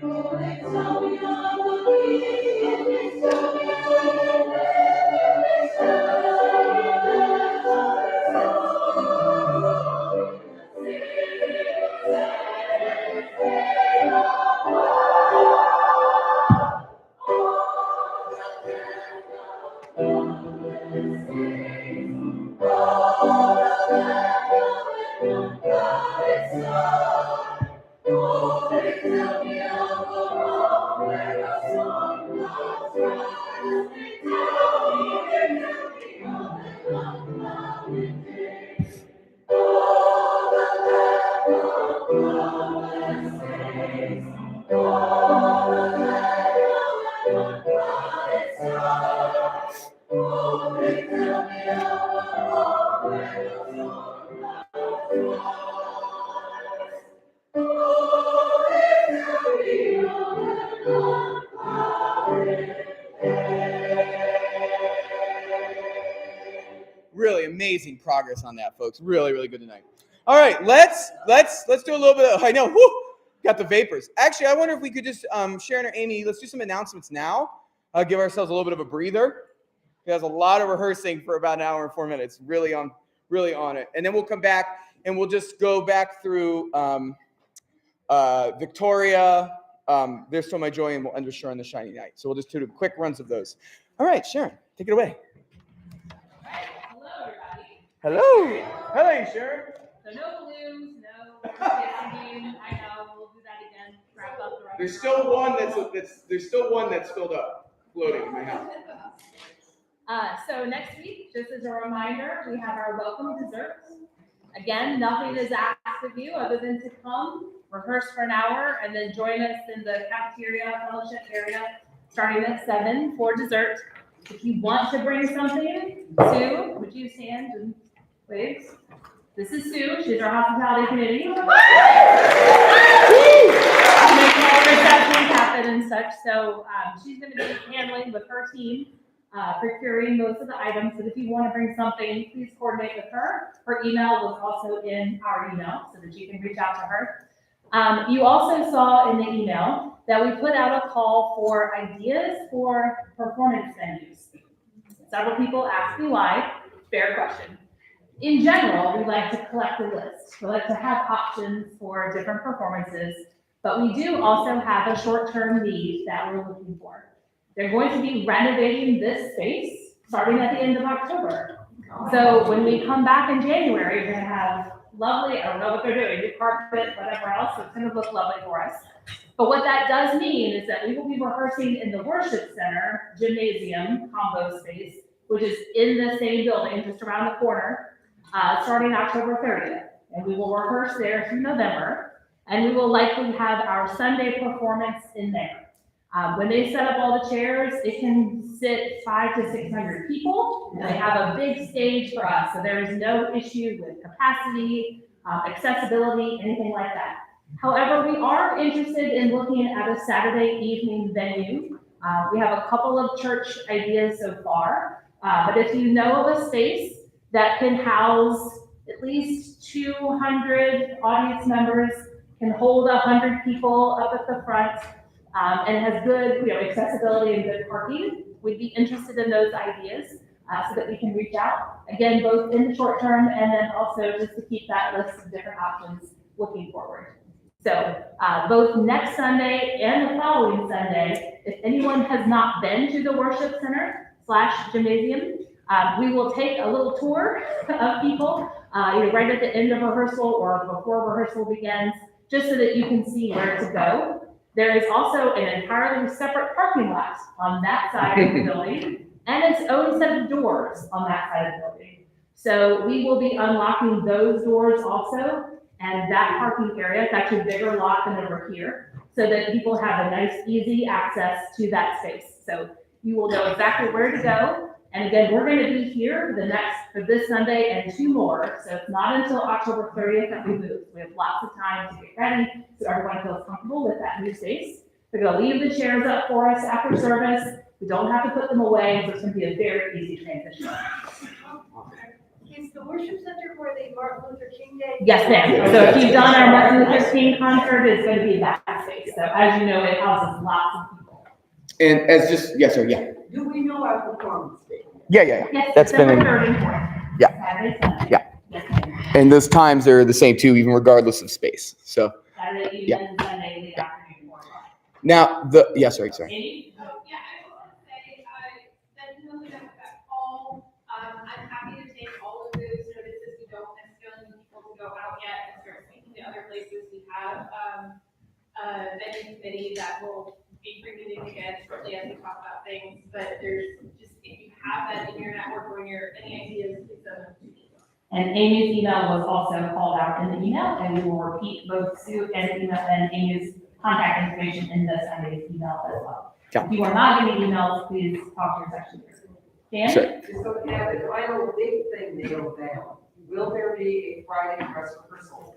Oh, they tell me of a king, they tell me of a man, they tell me of oh, they tell me of a home where the sun clouds rise. They tell me of an unclouded day. Oh, the land of cloudless days. Oh, the land of an unclouded sky. Oh, they tell me of a home where the sun clouds rise. Oh, they tell me of an unclouded Really amazing progress on that, folks. Really, really good tonight. All right, let's do a little bit of. I know, got the vapors. Actually, I wonder if we could just Sharon or Amy, let's do some announcements now. Give ourselves a little bit of a breather. There's a lot of rehearsing for about an hour and 4 minutes. Really on it, and then we'll come back and we'll just go back through Victoria. There's Still My Joy, and we'll end with Sharon the Shiny Night. So we'll just do quick runs of those. All right, Sharon, take it away. Hello, everybody. Hello. Hello, Sharon. So no balloons, no singing. I know we'll do that again. Wrap up the rest. There's still one that's filled up, floating in my house. So next week, just as a reminder, we have our welcome desserts. Again, nothing is asked of you other than to come, rehearse for an hour, and then join us in the cafeteria fellowship area starting at 7 for dessert. If you want to bring something, Sue, would you stand and wave? This is Sue. She's our hospitality committee. To make all receptions happen and such. So she's going to be handling with her team, procuring most of the items. So if you want to bring something, please coordinate with her. Her email was also in our email so that you can reach out to her. You also saw in the email that we put out a call for ideas for performance venues. Several people asked me why. Fair question. In general, we like to collect a list. We like to have options for different performances, but we do also have a short-term need that we're looking for. They're going to be renovating this space starting at the end of October. So when we come back in January, you're going to have lovely, I don't know what they're doing, new carpet, whatever else, so it's going to look lovely for us. But what that does mean is that we will be rehearsing in the worship center gymnasium combo space, which is in the same building, just around the corner, starting October 30th. And we will rehearse there through November, and we will likely have our Sunday performance in there. When they set up all the chairs, it can sit 500 to 600 people. And they have a big stage for us, so there is no issue with capacity, accessibility, anything like that. However, we are interested in looking at a Saturday evening venue. We have a couple of church ideas so far, but if you know of a space that can house at least 200 audience members, can hold 100 people up at the front, and has good, accessibility and good parking, we'd be interested in those ideas so that we can reach out, again, both in the short term and then also just to keep that list of different options looking forward. So both next Sunday and the following Sunday, if anyone has not been to the worship center / gymnasium, we will take a little tour of people, either right at the end of rehearsal or before rehearsal begins, just so that you can see where to go. There is also an entirely separate parking lot on that side of the building and its own set of doors on that side of the building. So we will be unlocking those doors also, and that parking area, it's actually a bigger lot than over here, so that people have a nice, easy access to that space. So you will know exactly where to go. And again, we're going to be here for this Sunday and 2 more. So it's not until October 30th that we move. We have lots of time to get ready so everyone feels comfortable with that new space. They're going to leave the chairs up for us after service. We don't have to put them away, so it's going to be a very easy transition. Is the worship center where the Martin Luther King Day? Yes, ma'am. So if you've done our Martin Luther King concert, it's going to be that space. So as you know, it houses lots of people. And as just, yes, sir, yeah. Do we know our performance date? Yeah. Yes, That's been December in, 3rd and 4th. Yeah. Saturday, Sunday. Yeah. Yes, ma'am. and those times are the same too, even regardless of space. So Saturday evening, Yeah. and Sunday late afternoon, 4 o'clock. now sorry. Amy? Yeah, I just want to say, that nothing about that call. I'm happy to take all of those notices. We don't necessarily need people to go out yet and start speaking to other places. We have, a vetting committee that will be remeeting again shortly as we talk about things. But there's just, if you have that in your network or in your, any ideas, please send them to me. And Amy's email was also called out in the email, and we will repeat both Sue and Amy's contact information in the Sunday's email as well. Yeah. If you are not getting emails, please talk to your section leader. Dan? Sure. So to have the final big thing nailed down, will there be a Friday dress rehearsal?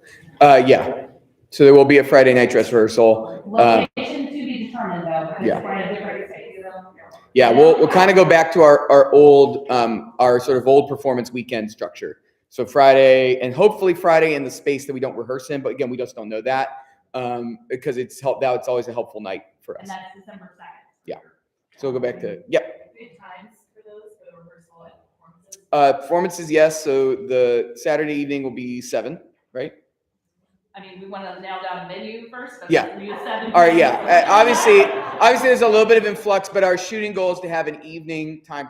Yeah. So there will be a Friday night dress rehearsal. Location to be determined though, because Yeah. it's quite a different space. Yeah, we'll kind of go back to our old, our sort of old performance weekend structure. So Friday, and hopefully Friday in the space that we don't rehearse in, but again, we just don't know that because it's always a helpful night for us. And that's December 2nd. Yeah. So we'll go back to, yep. Good times for those, for the rehearsal and performances. Performances, yes. So the Saturday evening will be 7, right? I mean, we want to nail down a menu first. But Yeah. we use 7. All right, yeah. Obviously, there's a little bit of influx, but our shooting goal is to have an evening time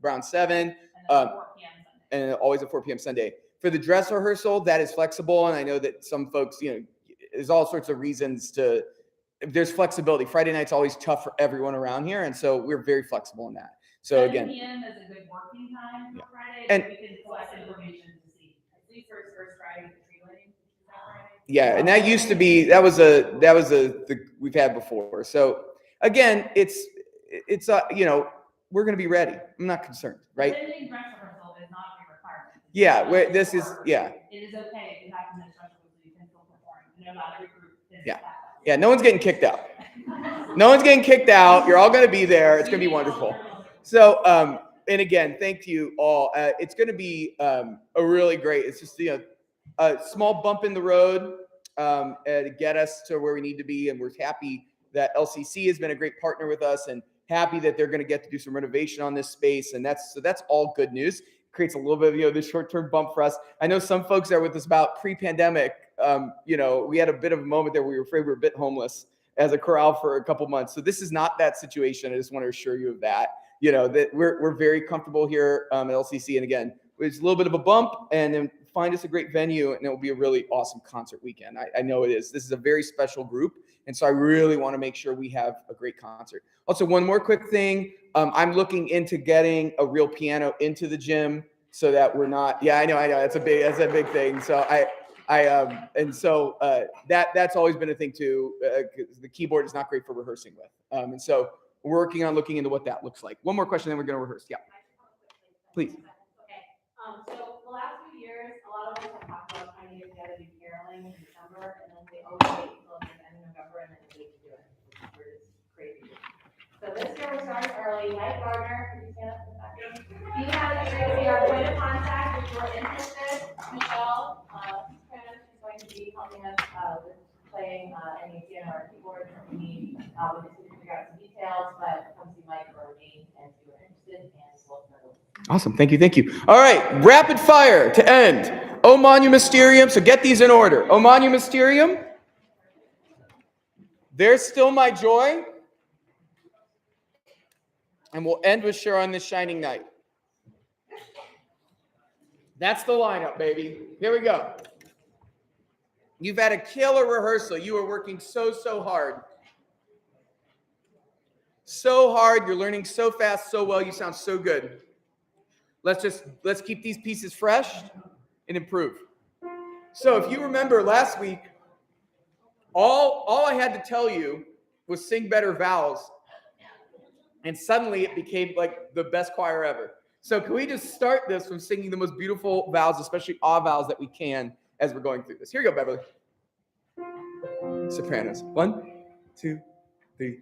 around 7. And then 4 p.m. Sunday. And always at 4 p.m. Sunday. For the dress rehearsal, that is flexible, and I know that some folks, there's all sorts of reasons there's flexibility. Friday night's always tough for everyone around here, and so we're very flexible in that. So 7 again, p.m. is a good working time for Yeah. Friday, And- we can collect information to see. At least first Friday, the tree lighting. Is that right? yeah, and that used to be we've had before. So again, it's we're going to be ready. I'm not concerned, right? Attending dress rehearsal is not a requirement. Yeah, It this is yeah. is okay if you have to miss dress rehearsal, you can still perform. No, not every group is Yeah. that. Yeah, no one's getting kicked out. No one's getting kicked out. You're all going to be there. It's going to be wonderful. So, and again, thank you all. It's going to be a really great. It's just a small bump in the road to get us to where we need to be, and we're happy that LCC has been a great partner with us, and happy that they're going to get to do some renovation on this space, and that's all good news. Creates a little bit of this short-term bump for us. I know some folks are with us about pre-pandemic. We had a bit of a moment there where we were afraid we were a bit homeless as a chorale for a couple months. So this is not that situation. I just want to assure you of that. That we're very comfortable here at LCC. And again, it's a little bit of a bump, and then find us a great venue, and it will be a really awesome concert weekend. I know it is. This is a very special group, and so I really want to make sure we have a great concert. Also, one more quick thing. I'm looking into getting a real piano into the gym so that we're not. Yeah, I know. That's a big thing. So that's always been a thing too. 'Cause the keyboard is not great for rehearsing with, and so we're working on looking into what that looks like. One more question, then we're going to rehearse. Yeah, please. So the last few years, a lot of us have talked about trying to get together to do caroling in December, and then they always wait until the end of November and then they wait to do it, which is crazy. So this year we're starting early. Mike Gardner, can you stand up for a second? He has agreed to be our point of contact if you're interested. Michelle, is going to be helping us with playing any piano or keyboard if we need. We just need to figure out some details, but come see Mike or me and if you're interested, and we'll know. Awesome. Thank you. All right. Rapid fire to end. O Manu Mysterium. So get these in order. O Manu Mysterium. There's Still My Joy. And we'll end with Share on This Shining Night. That's the lineup, baby. Here we go. You've had a killer rehearsal. You are working so hard. So hard. You're learning so fast, so well. You sound so good. Let's keep these pieces fresh and improve. So if you remember last week, all I had to tell you was sing better vowels, and suddenly it became like the best choir ever. So can we just start this from singing the most beautiful vowels, especially ah vowels that we can as we're going through this? Here you go, Beverly. Sopranos. 1, 2, 3.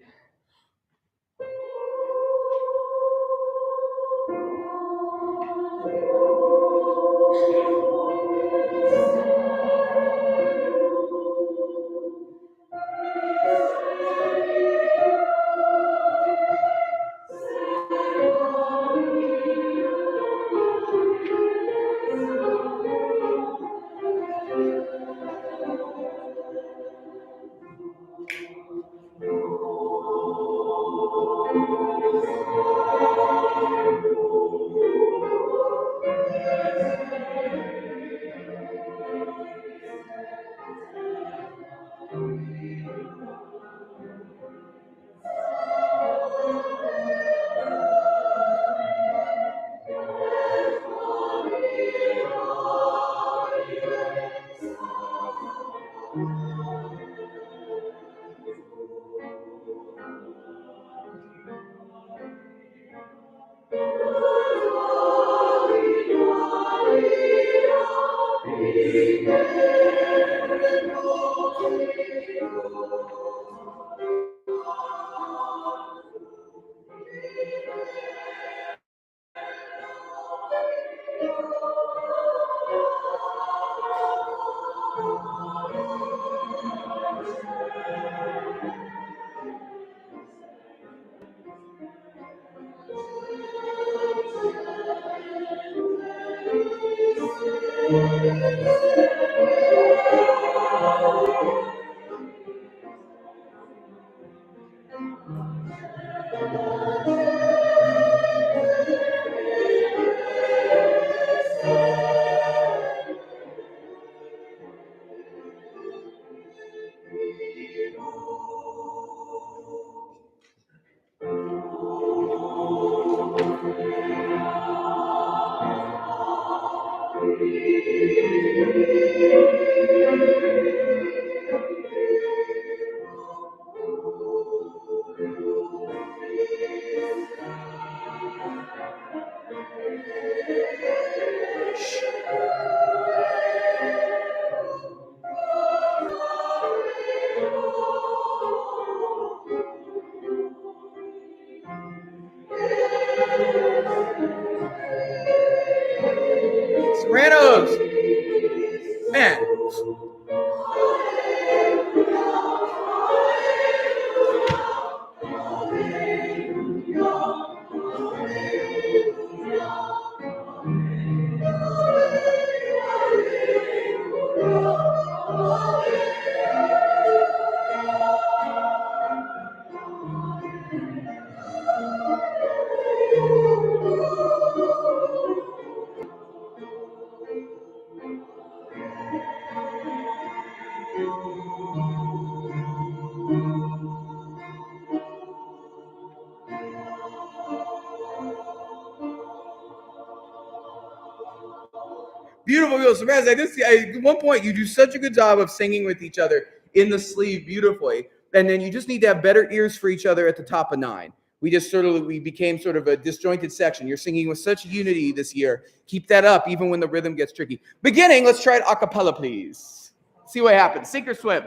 Beautiful, beautiful. Samantha, at one point, you do such a good job of singing with each other in the sleeve beautifully. And then you just need to have better ears for each other at the top of 9. We became sort of a disjointed section. You're singing with such unity this year. Keep that up, even when the rhythm gets tricky. Beginning, let's try it a cappella, please. See what happens. Sink or swim.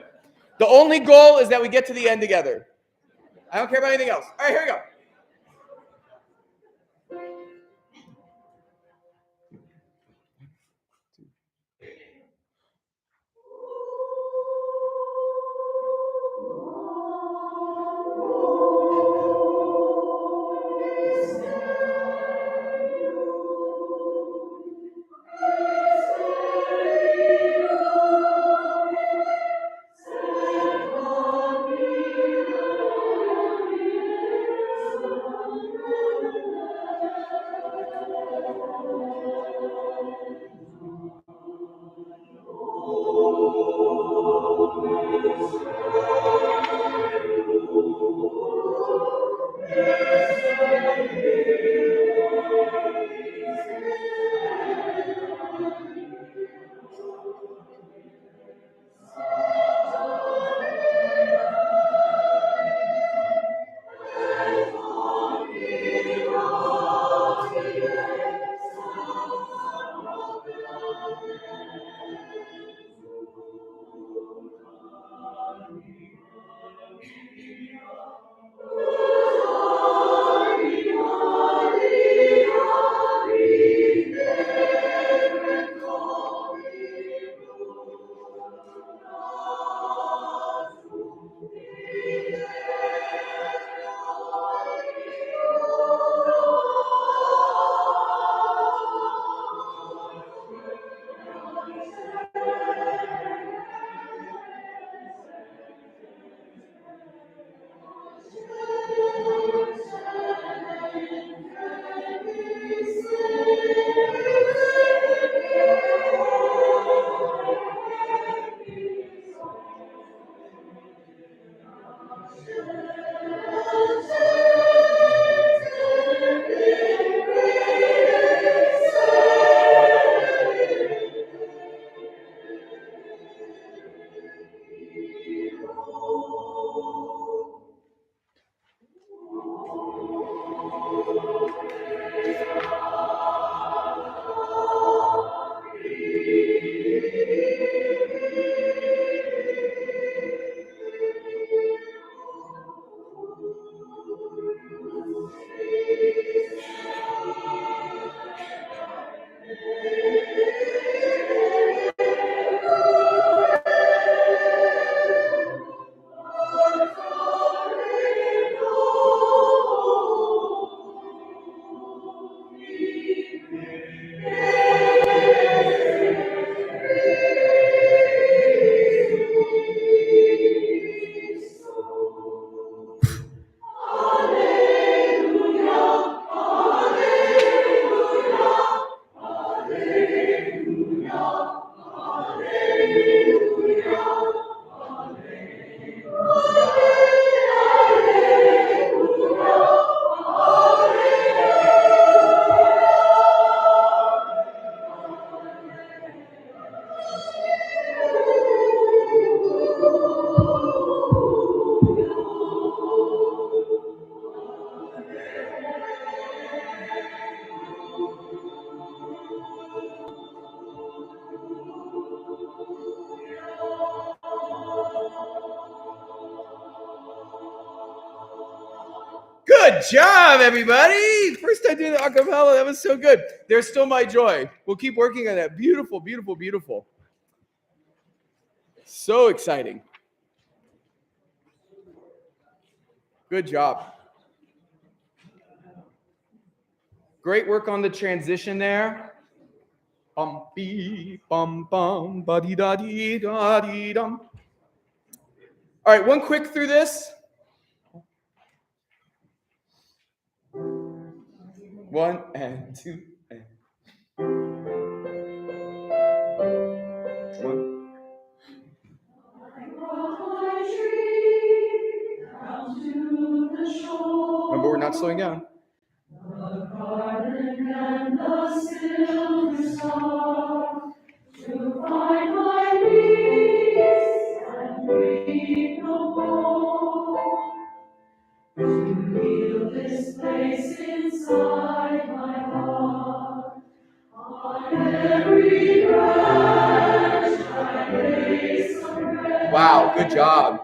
The only goal is that we get to the end together. I don't care about anything else. All right, here we go. Good job, everybody. First time doing the acapella. That was so good. There's still my joy. We'll keep working on that. Beautiful, beautiful, beautiful. So exciting. Good job. Great work on the transition there. Bum bee bum bum ba dee da dee da dee dum. All right, one quick through this. 1 and 2 and 1. Remember, we're not slowing down. The garden and the silver star Wow, good job.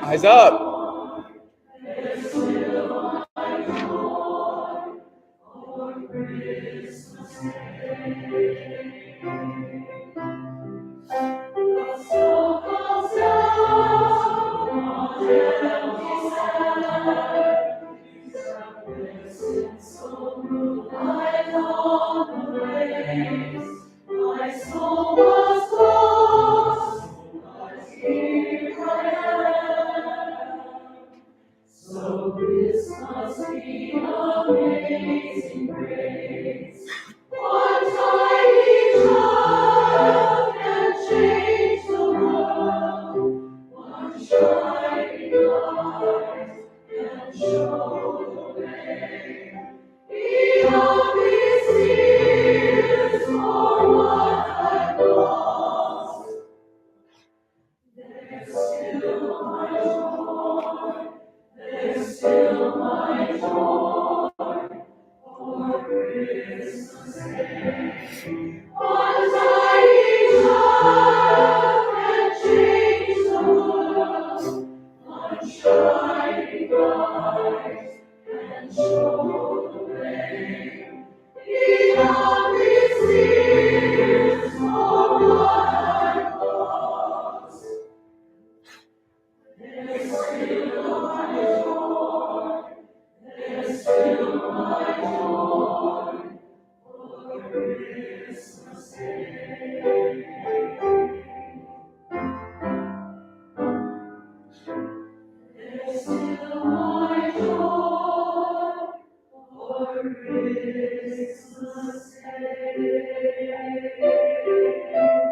Eyes up.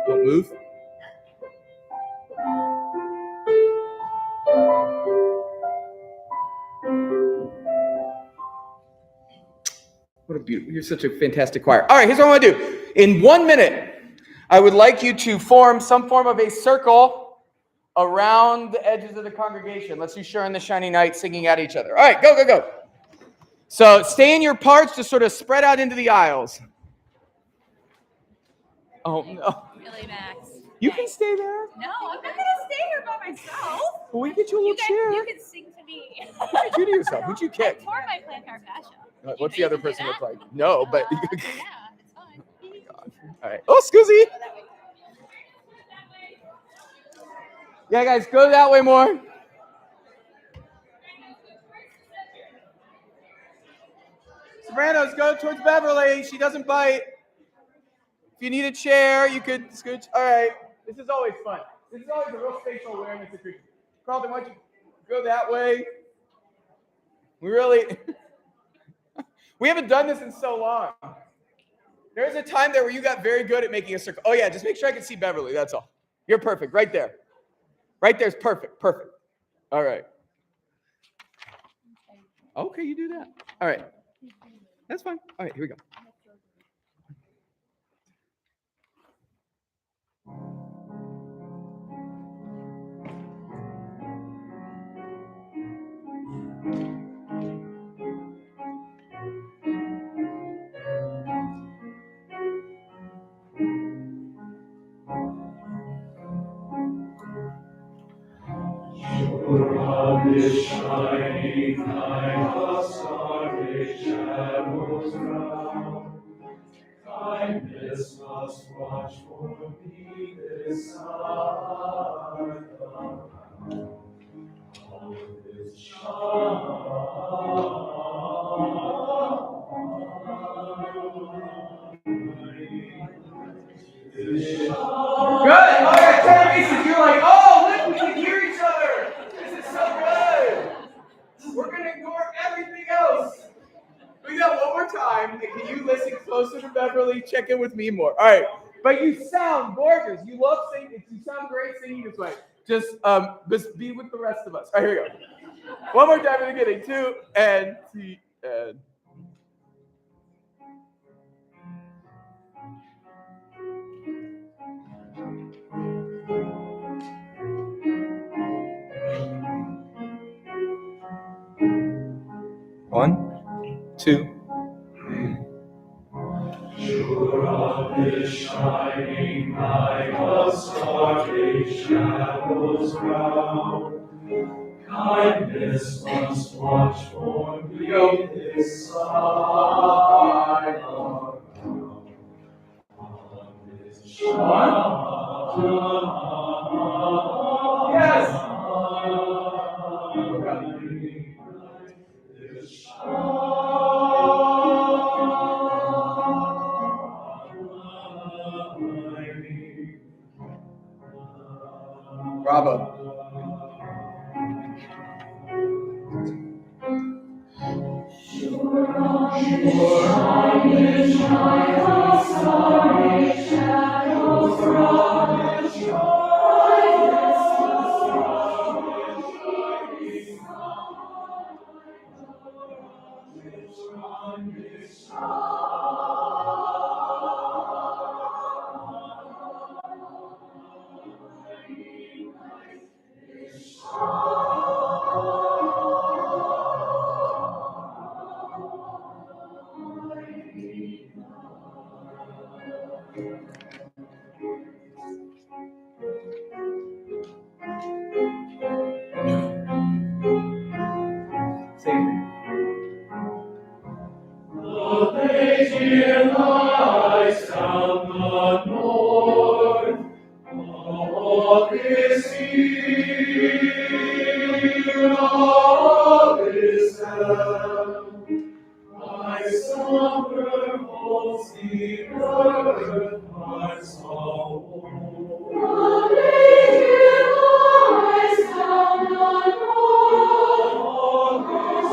Don't move. What a beautiful, you're such a fantastic choir. All right, here's what I want to do. In 1 minute, I would like you to form some form of a circle around the edges of the congregation. Let's do Sure in the Shiny Night singing at each other. All right, go, go, go. So stay in your parts, just sort of spread out into the aisles. Oh, no. Really, Max? You can stay there. No, I'm not going to stay here by myself. Well, we can get you a little chair. You can sing to me. What did you do to yourself? Who'd you I kick? tore my plantar fascia. What's You the other can do person that? look like? No, but... Yeah, it's fine. All right. Oh, Scoozy. Yeah, guys, go that way more. Sopranos, go towards Beverly. She doesn't bite. If you need a chair, you could scooch. All right. This is always fun. This is always a real spatial awareness. Carlton, why don't you go that way? We haven't done this in so long. There was a time there where you got very good at making a circle. Oh, yeah, just make sure I can see Beverly. That's all. You're perfect. Right there. Right there's perfect. Perfect. All right. Okay, you do that. All right. That's fine. All right, here we go. On this shining night, the starry shadows round, kindness must watch for me this hour. On this Good. All right, Do that one more time. And can you listen closer to Beverly? Check in with me more. All right. But you sound gorgeous. You love singing. You sound great singing this way. Just be with the rest of us. All right, here we go. One more time in the beginning. 2 and 3 and. One, 2. Sure of this shining night, a starry shadows round. Kindness must watch for me this side of town. On this shining Yes. this Bravo. Same thing. The Lady lies down the north, all is here, all is well. My summer holds the earth, my soul. The Lady lies down the north, all is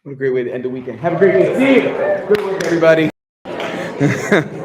What a great way to end the weekend. Have a great day. See you. Good work, everybody. Bye.